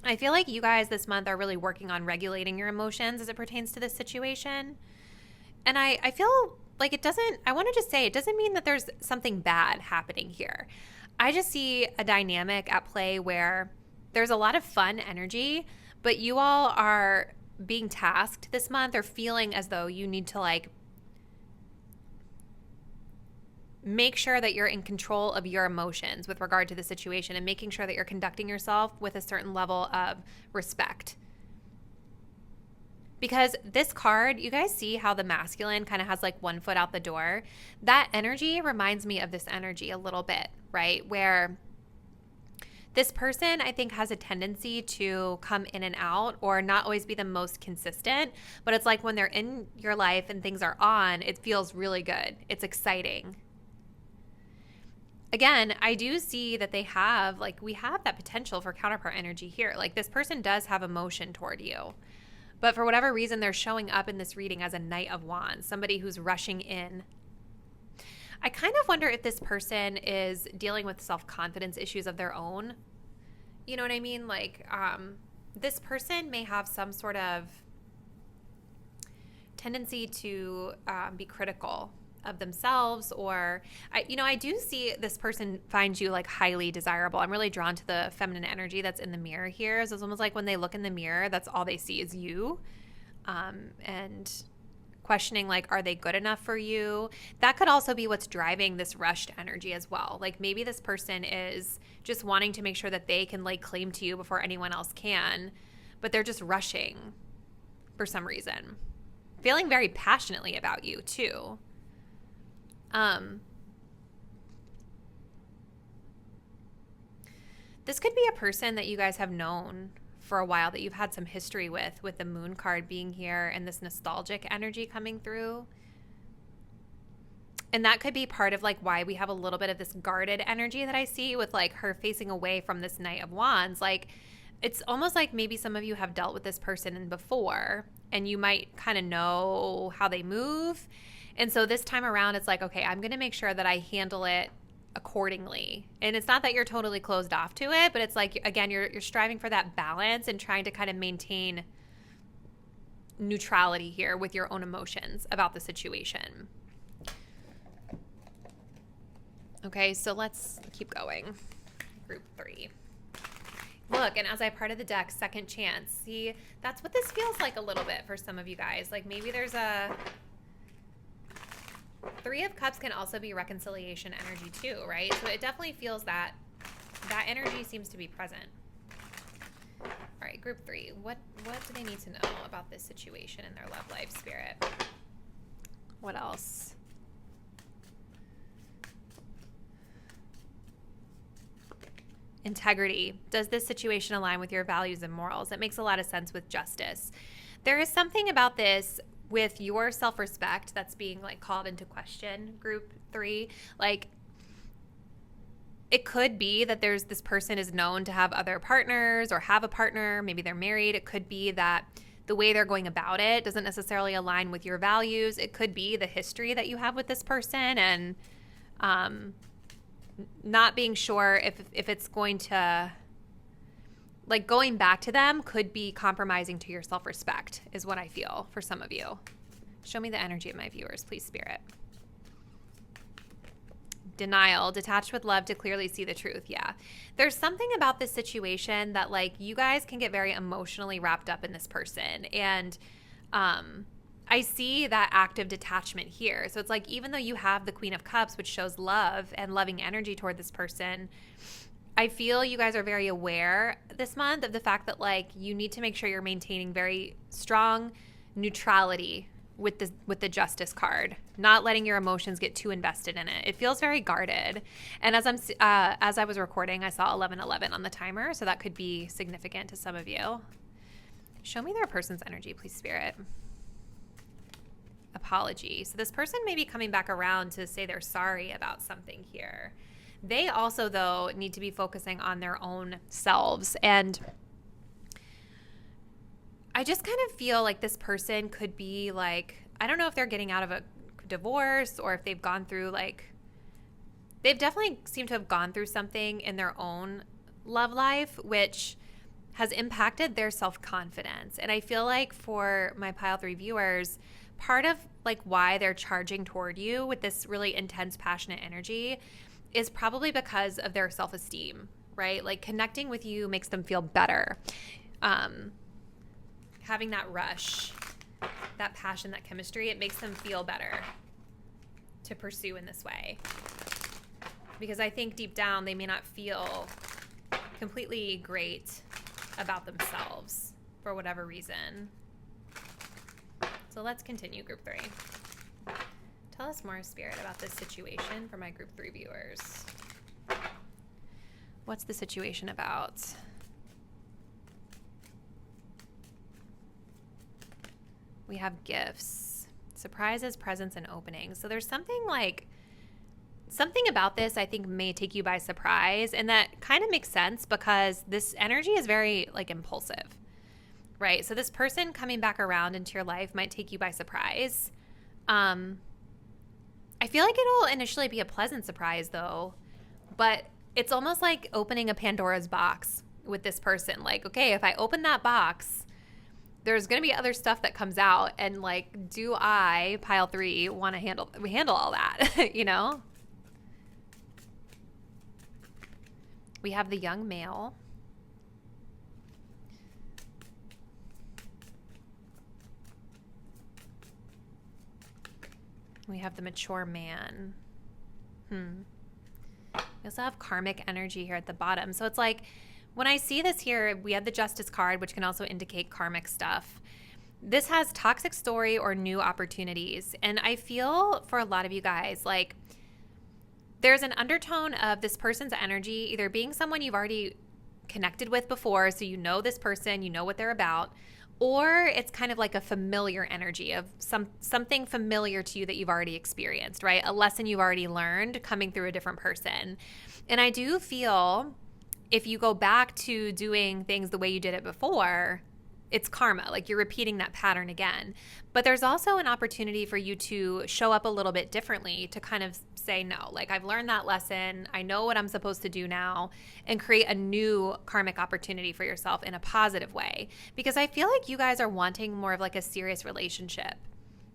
I feel like you guys this month are really working on regulating your emotions as it pertains to this situation. And I feel like it doesn't, I want to just say, it doesn't mean that there's something bad happening here. I just see a dynamic at play where there's a lot of fun energy, but you all are being tasked this month or feeling as though you need to like make sure that you're in control of your emotions with regard to the situation and making sure that you're conducting yourself with a certain level of respect. Because this card, you guys see how the masculine kind of has like one foot out the door? That energy reminds me of this energy a little bit, right? Where this person, I think, has a tendency to come in and out or not always be the most consistent. But it's like when they're in your life and things are on, it feels really good. It's exciting. Again, I do see that they have, like, we have that potential for counterpart energy here. Like, this person does have emotion toward you. But for whatever reason, they're showing up in this reading as a Knight of Wands, somebody who's rushing in. I kind of wonder if this person is dealing with self-confidence issues of their own. You know what I mean? Like, this person may have some sort of tendency to be critical of themselves, or I do see this person finds you like highly desirable. I'm really drawn to the feminine energy that's in the mirror here. So it's almost like when they look in the mirror, that's all they see is you, and questioning like, are they good enough for you? That could also be what's driving this rushed energy as well. Like maybe this person is just wanting to make sure that they can lay claim to you before anyone else can, but they're just rushing for some reason, feeling very passionately about you too. This could be a person that you guys have known for a while, that you've had some history with the moon card being here and this nostalgic energy coming through. And that could be part of like why we have a little bit of this guarded energy that I see with like her facing away from this Knight of Wands. Like it's almost like maybe some of you have dealt with this person before and you might kind of know how they move. And so this time around, it's like, okay, I'm going to make sure that I handle it accordingly. And it's not that you're totally closed off to it, but it's like, again, you're striving for that balance and trying to kind of maintain neutrality here with your own emotions about the situation. Okay, so let's keep going. Group 3. Look, and as I parted the deck, second chance. See, that's what this feels like a little bit for some of you guys. Like maybe there's a... 3 of Cups can also be reconciliation energy too, right? So it definitely feels that energy seems to be present. All right, group 3. What do they need to know about this situation in their love life, Spirit? What else? Integrity. Does this situation align with your values and morals? It makes a lot of sense with justice. There is something about this with your self-respect that's being like called into question, group 3. Like it could be that there's this person is known to have other partners or have a partner, maybe they're married. It could be that the way they're going about it doesn't necessarily align with your values. It could be the history that you have with this person and not being sure if it's going to, like going back to them could be compromising to your self-respect is what I feel for some of you. Show me the energy of my viewers, please, Spirit. Denial, detached with love to clearly see the truth. Yeah. There's something about this situation that like you guys can get very emotionally wrapped up in this person. And I see that active detachment here. So it's like, even though you have the Queen of Cups, which shows love and loving energy toward this person, I feel you guys are very aware this month of the fact that like you need to make sure you're maintaining very strong neutrality with the Justice card, not letting your emotions get too invested in it. It feels very guarded. And as I was recording, I saw 11:11 on the timer, so that could be significant to some of you. Show me their person's energy, please, Spirit. Apology. So this person may be coming back around to say they're sorry about something here. They also, though, need to be focusing on their own selves. And I just kind of feel like this person could be like, I don't know if they're getting out of a divorce or if they've gone through like, they've definitely seemed to have gone through something in their own love life, which has impacted their self-confidence. And I feel like for my Pile 3 viewers, part of like why they're charging toward you with this really intense, passionate energy is probably because of their self-esteem, right? Like connecting with you makes them feel better. Having that rush, that passion, that chemistry, it makes them feel better to pursue in this way. Because I think deep down they may not feel completely great about themselves for whatever reason. So let's continue, group 3. Tell us more, Spirit, about this situation for my group 3 viewers. What's the situation about? We have gifts, surprises, presents, and openings. So there's something about this I think may take you by surprise. And that kind of makes sense because this energy is very like impulsive, right? So this person coming back around into your life might take you by surprise. I feel like it'll initially be a pleasant surprise though, but it's almost like opening a Pandora's box with this person. Like, okay, if I open that box, there's going to be other stuff that comes out, and like, do I, pile 3, want to handle all that? You know? We have the young male. We have the mature man. We also have karmic energy here at the bottom. So it's like, when I see this here, we have the Justice card, which can also indicate karmic stuff. This has toxic story or new opportunities. And I feel for a lot of you guys, like, there's an undertone of this person's energy either being someone you've already connected with before, so you know this person, you know what they're about, or it's kind of like a familiar energy of something familiar to you that you've already experienced, right? A lesson you've already learned coming through a different person. And I do feel if you go back to doing things the way you did it before, it's karma, like you're repeating that pattern again. But there's also an opportunity for you to show up a little bit differently, to kind of say, no, like, I've learned that lesson, I know what I'm supposed to do now, and create a new karmic opportunity for yourself in a positive way. Because I feel like you guys are wanting more of like a serious relationship,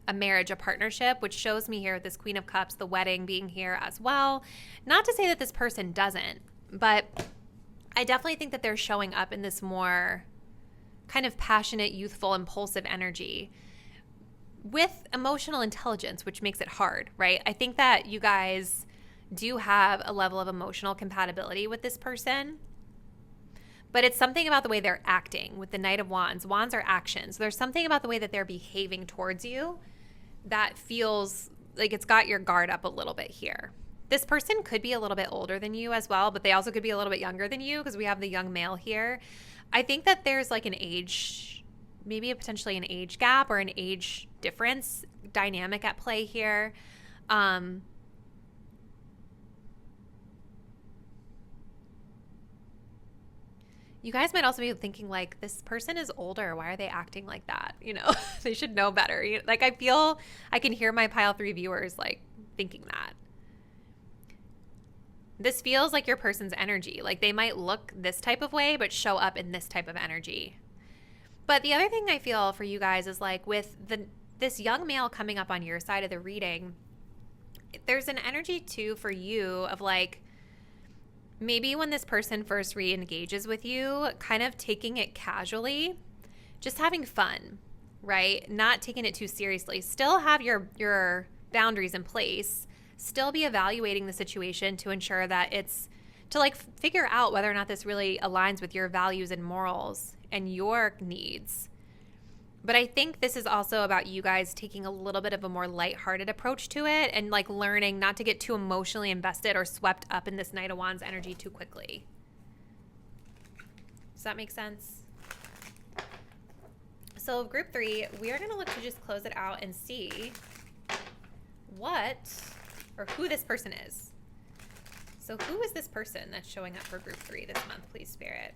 a marriage, a partnership, which shows me here with this Queen of Cups, the wedding being here as well. Not to say that this person doesn't, but I definitely think that they're showing up in this more kind of passionate, youthful, impulsive energy with emotional intelligence, which makes it hard, right? I think that you guys do have a level of emotional compatibility with this person, but it's something about the way they're acting with the Knight of Wands. Wands are actions. There's something about the way that they're behaving towards you that feels like it's got your guard up a little bit here. This person could be a little bit older than you as well, but they also could be a little bit younger than you because we have the young male here. I think that there's like an age, maybe potentially an age gap or an age difference dynamic at play here. You guys might also be thinking like, this person is older. Why are they acting like that? You know, they should know better. Like, I feel I can hear my pile 3 viewers like thinking that. This feels like your person's energy. Like, they might look this type of way, but show up in this type of energy. But the other thing I feel for you guys is like with this young male coming up on your side of the reading, there's an energy too for you of like, maybe when this person first re-engages with you, kind of taking it casually, just having fun, right? Not taking it too seriously. Still have your boundaries in place. Still be evaluating the situation to ensure that it's to like figure out whether or not this really aligns with your values and morals and your needs. But I think this is also about you guys taking a little bit of a more lighthearted approach to it and like learning not to get too emotionally invested or swept up in this Knight of Wands energy too quickly. Does that make sense? So group 3, we are going to look to just close it out and see what or who this person is. So who is this person that's showing up for group 3 this month, please, Spirit?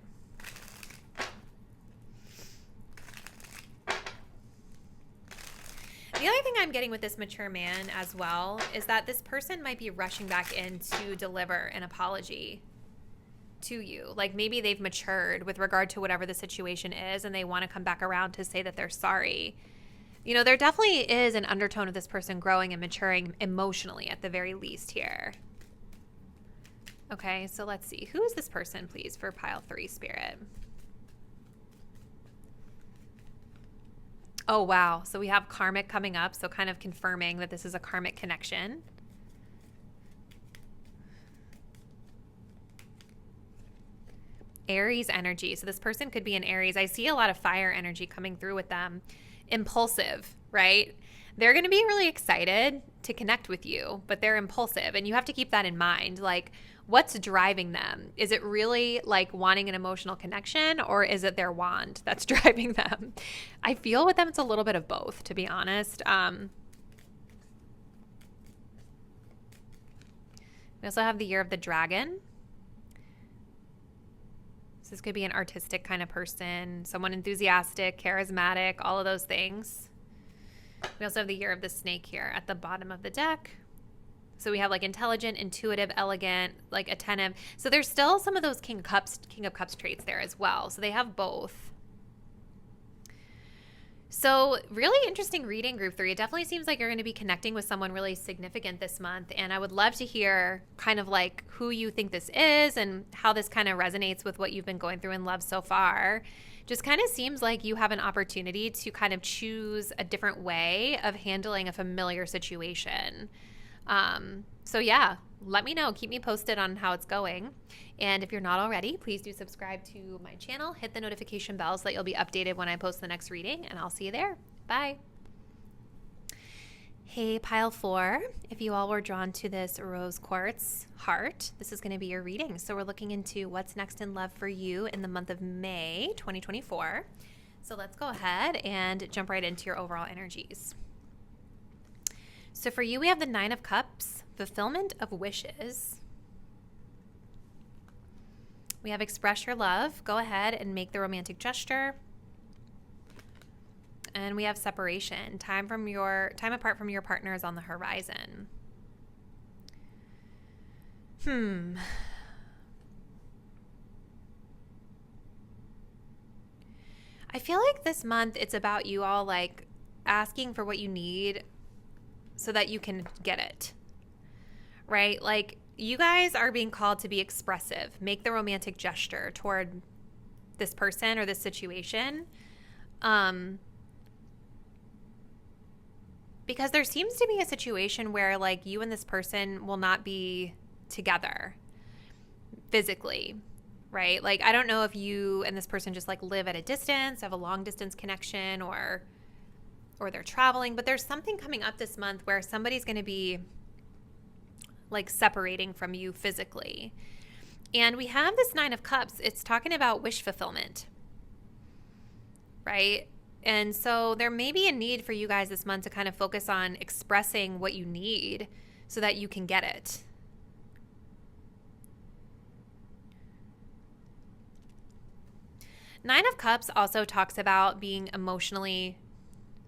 The other thing I'm getting with this mature man as well is that this person might be rushing back in to deliver an apology to you. Like maybe they've matured with regard to whatever the situation is and they want to come back around to say that they're sorry. You know, there definitely is an undertone of this person growing and maturing emotionally at the very least here. Okay, so let's see. Who is this person, please, for pile 3, Spirit? Oh, wow. So we have karmic coming up, so kind of confirming that this is a karmic connection. Aries energy. So this person could be an Aries. I see a lot of fire energy coming through with them. Impulsive, right? They're going to be really excited to connect with you, but they're impulsive. And you have to keep that in mind. Like, what's driving them? Is it really like wanting an emotional connection, or is it their wand that's driving them? I feel with them, it's a little bit of both, to be honest. We also have the year of the dragon. So this could be an artistic kind of person, someone enthusiastic, charismatic, all of those things. We also have the year of the snake here at the bottom of the deck. So we have like intelligent, intuitive, elegant, like attentive. So there's still some of those King of Cups traits there as well. So they have both. So really interesting reading, group 3. It definitely seems like you're going to be connecting with someone really significant this month. And I would love to hear kind of like who you think this is and how this kind of resonates with what you've been going through in love so far. Just kind of seems like you have an opportunity to kind of choose a different way of handling a familiar situation. So yeah, let me know. Keep me posted on how it's going. And if you're not already, please do subscribe to my channel. Hit the notification bell so that you'll be updated when I post the next reading, and I'll see you there. Bye. Hey, pile 4. If you all were drawn to this rose quartz heart, this is going to be your reading. So we're looking into what's next in love for you in the month of May 2024. So let's go ahead and jump right into your overall energies. So for you, we have the 9 of Cups, fulfillment of wishes. We have express your love. Go ahead and make the romantic gesture. And we have separation. Time apart from your partner is on the horizon. I feel like this month it's about you all like asking for what you need so that you can get it, right? Like you guys are being called to be expressive. Make the romantic gesture toward this person or this situation. Because there seems to be a situation where like you and this person will not be together physically, right? Like I don't know if you and this person just like live at a distance, have a long distance connection, or they're traveling, but there's something coming up this month where somebody's going to be like separating from you physically. And we have this 9 of Cups. It's talking about wish fulfillment, right? And so there may be a need for you guys this month to kind of focus on expressing what you need so that you can get it. Nine of Cups also talks about being emotionally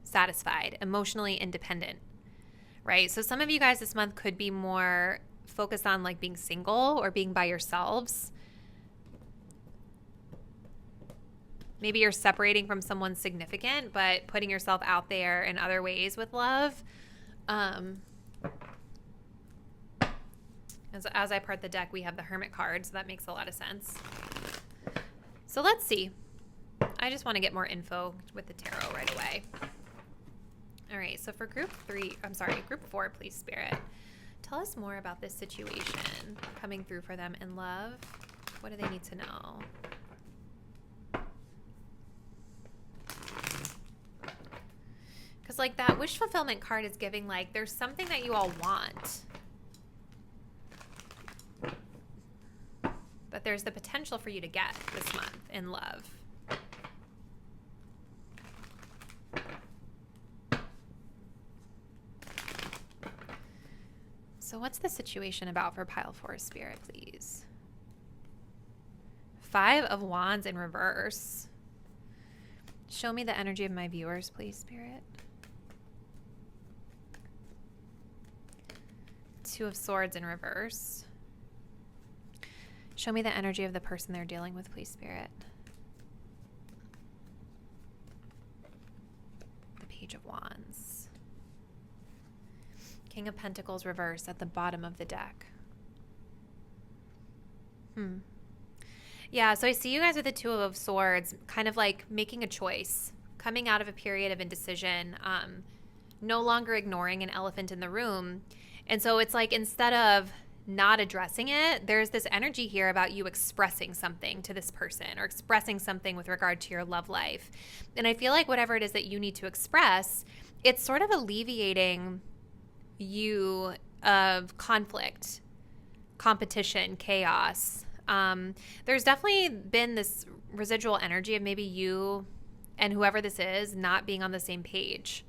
satisfied, emotionally independent, right? So some of you guys this month could be more focused on like being single or being by yourselves. Maybe you're separating from someone significant, but putting yourself out there in other ways with love. As I part the deck, we have the Hermit card, so that makes a lot of sense. So let's see. I just want to get more info with the tarot right away. All right, so for group 4, please, Spirit. Tell us more about this situation coming through for them in love. What do they need to know? Because like that wish fulfillment card is giving like there's something that you all want. That there's the potential for you to get this month in love. So what's the situation about for pile 4, Spirit, please? 5 of Wands in reverse. Show me the energy of my viewers, please, Spirit. 2 of Swords in reverse. Show me the energy of the person they're dealing with, please, Spirit. The Page of Wands. King of Pentacles reverse at the bottom of the deck. Yeah, so I see you guys with the 2 of Swords kind of like making a choice, coming out of a period of indecision, no longer ignoring an elephant in the room. And so it's like instead of not addressing it, there's this energy here about you expressing something to this person or expressing something with regard to your love life. And I feel like whatever it is that you need to express, it's sort of alleviating you of conflict, competition, chaos. There's definitely been this residual energy of maybe you and whoever this is not being on the same page,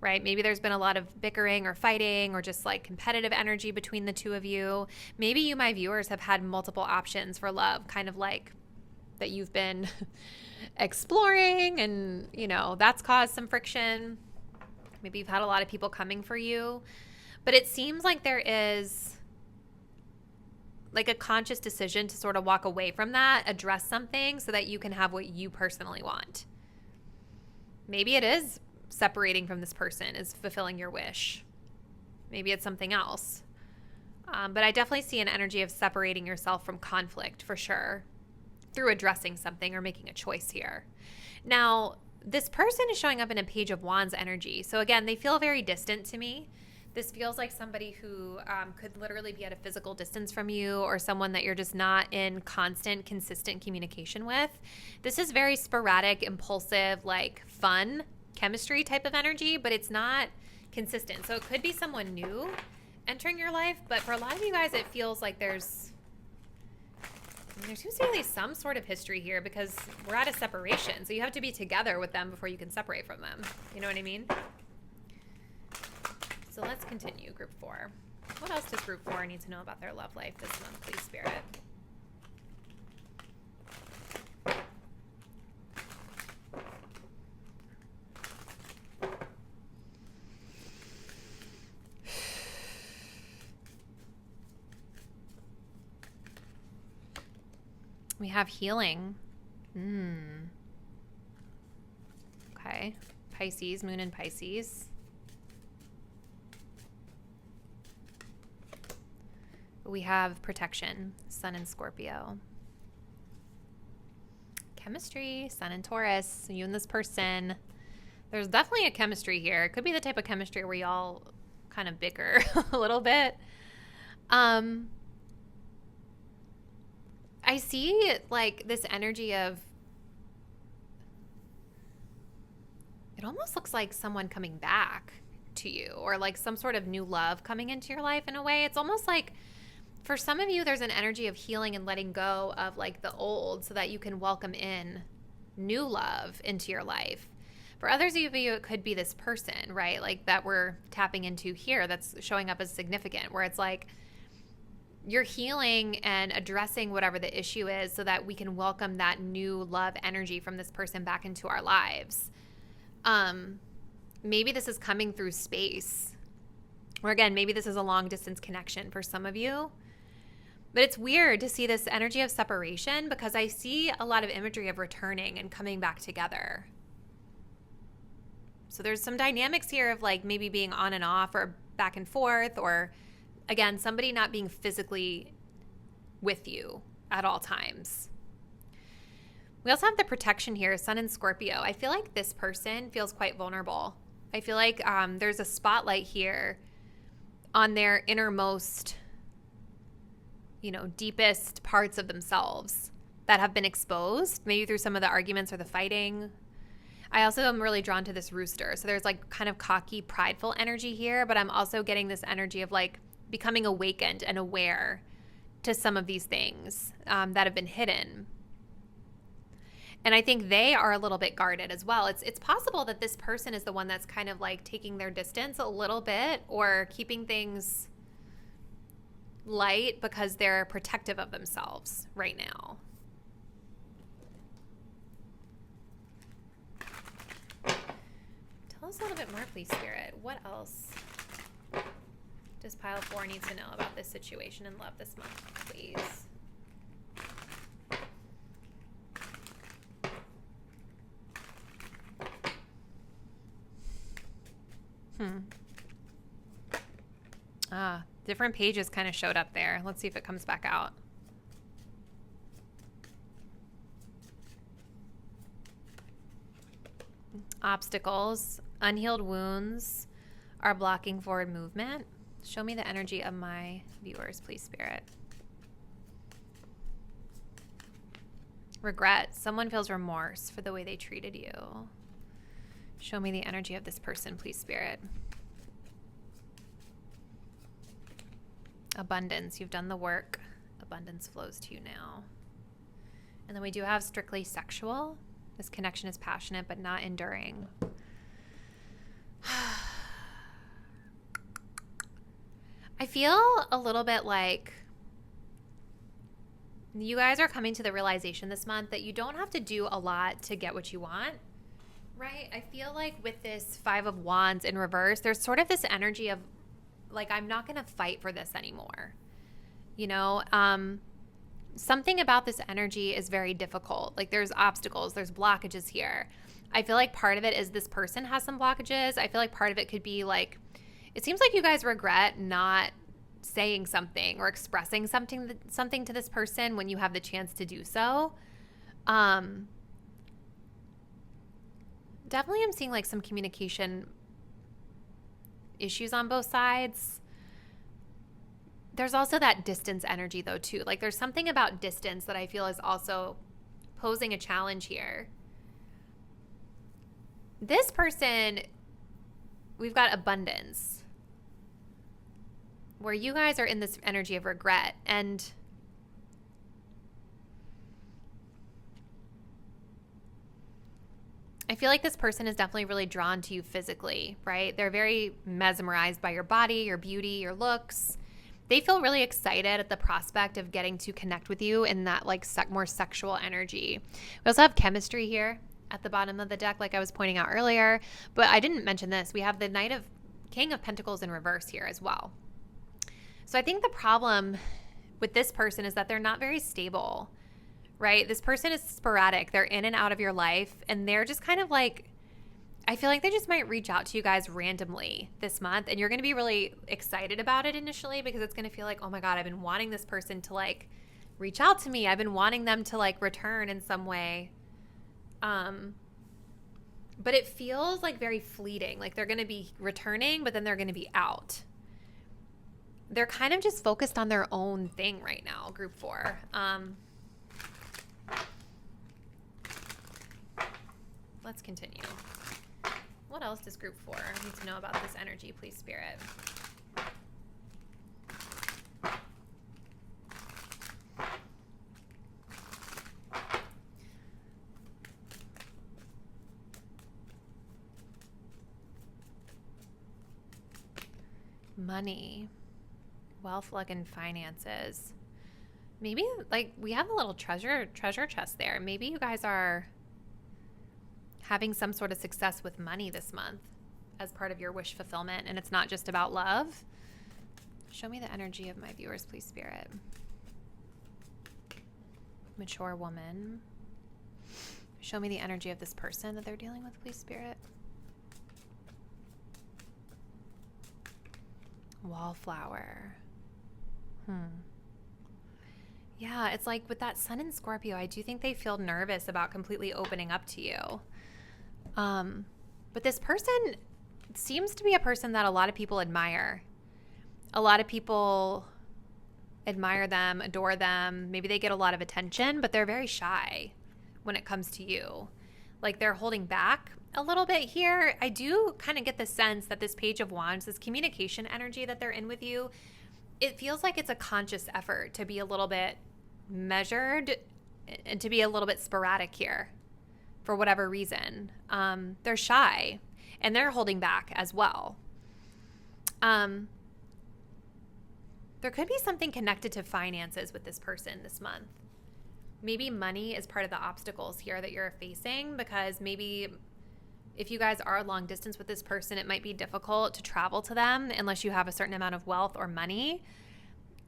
right? Maybe there's been a lot of bickering or fighting or just like competitive energy between the 2 of you. Maybe you, my viewers, have had multiple options for love, kind of like that you've been exploring, and, you know, that's caused some friction. Maybe you've had a lot of people coming for you. But it seems like there is like a conscious decision to sort of walk away from that, address something so that you can have what you personally want. Maybe it is separating from this person is fulfilling your wish. Maybe it's something else. But I definitely see an energy of separating yourself from conflict for sure through addressing something or making a choice here. Now, this person is showing up in a Page of Wands energy. So again, they feel very distant to me. This feels like somebody who could literally be at a physical distance from you, or someone that you're just not in constant, consistent communication with. This is very sporadic, impulsive, like fun chemistry type of energy, but it's not consistent. So it could be someone new entering your life, but for a lot of you guys, it feels like there seems to be at least some sort of history here, because we're at a separation. So you have to be together with them before you can separate from them. You know what I mean? So let's continue, Group 4. What else does Group 4 need to know about their love life this month, please, Spirit? We have healing. Okay. Pisces, moon in Pisces. We have protection, sun in Scorpio. Chemistry, sun in Taurus, you and this person. There's definitely a chemistry here. It could be the type of chemistry where y'all kind of bicker a little bit. I see like this energy of, it almost looks like someone coming back to you, or like some sort of new love coming into your life in a way. It's almost like, for some of you, there's an energy of healing and letting go of like the old so that you can welcome in new love into your life. For others of you, it could be this person, right? Like that we're tapping into here that's showing up as significant, where it's like you're healing and addressing whatever the issue is so that we can welcome that new love energy from this person back into our lives. Maybe this is coming through space, or again, maybe this is a long distance connection for some of you. But it's weird to see this energy of separation, because I see a lot of imagery of returning and coming back together. So there's some dynamics here of like maybe being on and off or back and forth, or again, somebody not being physically with you at all times. We also have the protection here, sun in Scorpio. I feel like this person feels quite vulnerable. I feel like there's a spotlight here on their innermost, deepest parts of themselves that have been exposed, maybe through some of the arguments or the fighting. I also am really drawn to this rooster. So there's like kind of cocky, prideful energy here, but I'm also getting this energy of like becoming awakened and aware to some of these things that have been hidden. And I think they are a little bit guarded as well. It's possible that this person is the one that's kind of like taking their distance a little bit, or keeping things light because they're protective of themselves right now. Tell us a little bit more, please, Spirit. What else does Pile 4 need to know about this situation in love this month, please? Different pages kind of showed up there. Let's see if it comes back out. Obstacles, unhealed wounds are blocking forward movement. Show me the energy of my viewers, please, Spirit. Regret. Someone feels remorse for the way they treated you. Show me the energy of this person, please, Spirit. Abundance. You've done the work. Abundance flows to you now. And then we do have strictly sexual. This connection is passionate but not enduring. I feel a little bit like you guys are coming to the realization this month that you don't have to do a lot to get what you want, right? I feel like with this 5 of Wands in reverse, there's sort of this energy of like, I'm not going to fight for this anymore. Something about this energy is very difficult. Like there's obstacles, there's blockages here. I feel like part of it is this person has some blockages. I feel like part of it could be like, it seems like you guys regret not saying something or expressing something to this person when you have the chance to do so. Definitely I'm seeing like some communication issues on both sides. There's also that distance energy though too. Like there's something about distance that I feel is also posing a challenge here. This person, we've got abundance, where you guys are in this energy of regret. And I feel like this person is definitely really drawn to you physically, right? They're very mesmerized by your body, your beauty, your looks. They feel really excited at the prospect of getting to connect with you in that like more sexual energy. We also have chemistry here at the bottom of the deck, like I was pointing out earlier, but I didn't mention this. We have the King of Pentacles in reverse here as well. So I think the problem with this person is that they're not very stable, right? This person is sporadic. They're in and out of your life, and they're just kind of like, I feel like they just might reach out to you guys randomly this month, and you're going to be really excited about it initially because it's going to feel like, oh my God, I've been wanting this person to like reach out to me. I've been wanting them to like return in some way. But it feels like very fleeting. Like they're going to be returning, but then they're going to be out. They're kind of just focused on their own thing right now, group 4. Let's continue. What else does group 4 need to know about this energy, please, Spirit? Money, wealth, luck, and finances. Maybe like we have a little treasure chest there. Maybe you guys are having some sort of success with money this month as part of your wish fulfillment, and it's not just about love. Show me the energy of my viewers, please, Spirit. Mature woman. Show me the energy of this person that they're dealing with, please, Spirit. Wallflower. Yeah, it's like with that Sun in Scorpio, I do think they feel nervous about completely opening up to you. But this person seems to be a person that a lot of people admire. A lot of people admire them, adore them. Maybe they get a lot of attention, but they're very shy when it comes to you. Like they're holding back a little bit here. I do kind of get the sense that this Page of Wands, this communication energy that they're in with you, it feels like it's a conscious effort to be a little bit measured and to be a little bit sporadic here for whatever reason. They're shy and they're holding back as well. There could be something connected to finances with this person this month. Maybe money is part of the obstacles here that you're facing, because maybe if you guys are long distance with this person, it might be difficult to travel to them unless you have a certain amount of wealth or money.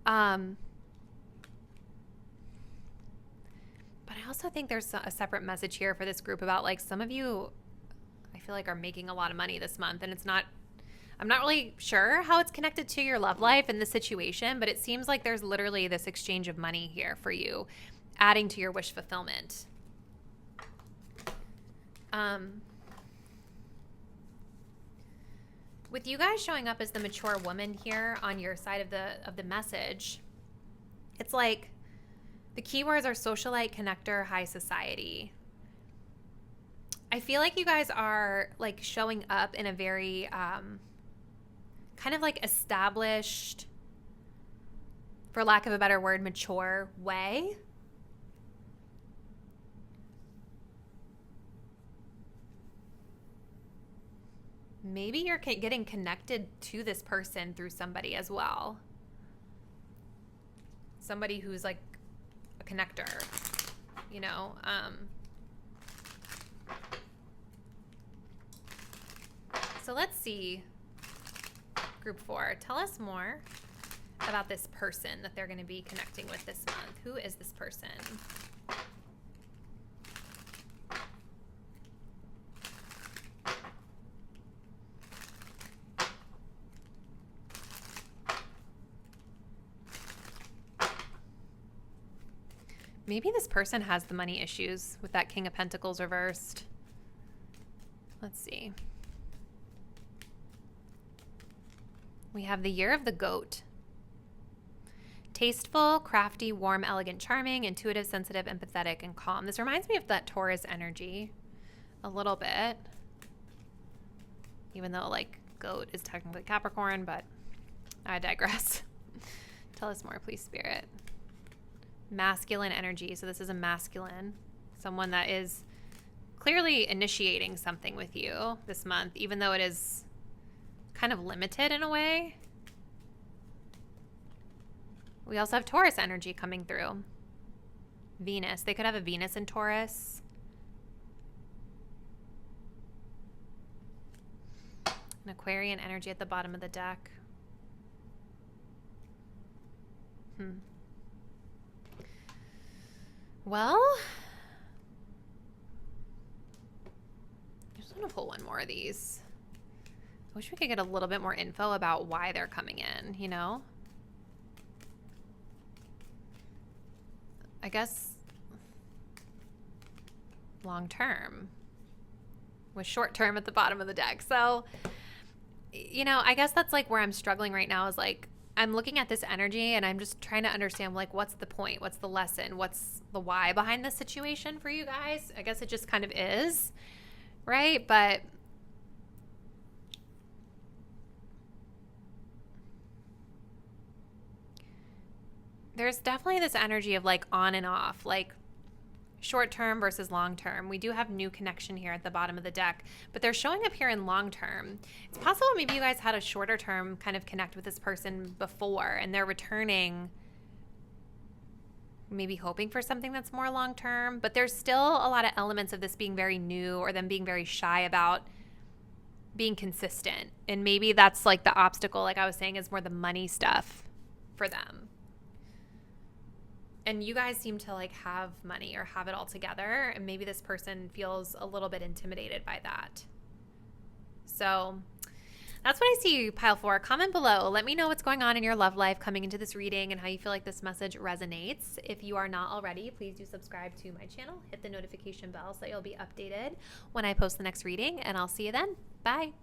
But I also think there's a separate message here for this group about like some of you, I feel like, are making a lot of money this month, and I'm not really sure how it's connected to your love life and the situation, but it seems like there's literally this exchange of money here for you, adding to your wish fulfillment. With you guys showing up as the mature woman here on your side of the message, it's like the keywords are socialite, connector, high society. I feel like you guys are like showing up in a very kind of like established, for lack of a better word, mature way. Maybe you're getting connected to this person through somebody as well. Somebody who's like a connector, you know? So let's see, group 4, tell us more about this person that they're going to be connecting with this month. Who is this person? Maybe this person has the money issues with that King of Pentacles reversed. Let's see. We have the Year of the Goat. Tasteful, crafty, warm, elegant, charming, intuitive, sensitive, empathetic, and calm. This reminds me of that Taurus energy a little bit. Even though, like, goat is technically Capricorn, but I digress. Tell us more, please, Spirit. Masculine energy. So this is a masculine. Someone that is clearly initiating something with you this month, even though it is kind of limited in a way. We also have Taurus energy coming through. Venus. They could have a Venus in Taurus. An Aquarian energy at the bottom of the deck. Well, I just want to pull one more of these. I wish we could get a little bit more info about why they're coming in, you know? I guess long term with short term at the bottom of the deck. So, you know, I guess that's like where I'm struggling right now is like, I'm looking at this energy and I'm just trying to understand like, what's the point? What's the lesson? What's the why behind this situation for you guys? I guess it just kind of is, right? But there's definitely this energy of like on and off, like short term versus long term. We do have new connection here at the bottom of the deck, but they're showing up here in long term. It's possible maybe you guys had a shorter term kind of connect with this person before and they're returning, maybe hoping for something that's more long term, but there's still a lot of elements of this being very new or them being very shy about being consistent. And maybe that's like the obstacle, like I was saying, is more the money stuff for them. And you guys seem to like have money or have it all together. And maybe this person feels a little bit intimidated by that. So that's what I see, pile 4. Comment below. Let me know what's going on in your love life coming into this reading and how you feel like this message resonates. If you are not already, please do subscribe to my channel. Hit the notification bell so that you'll be updated when I post the next reading. And I'll see you then. Bye.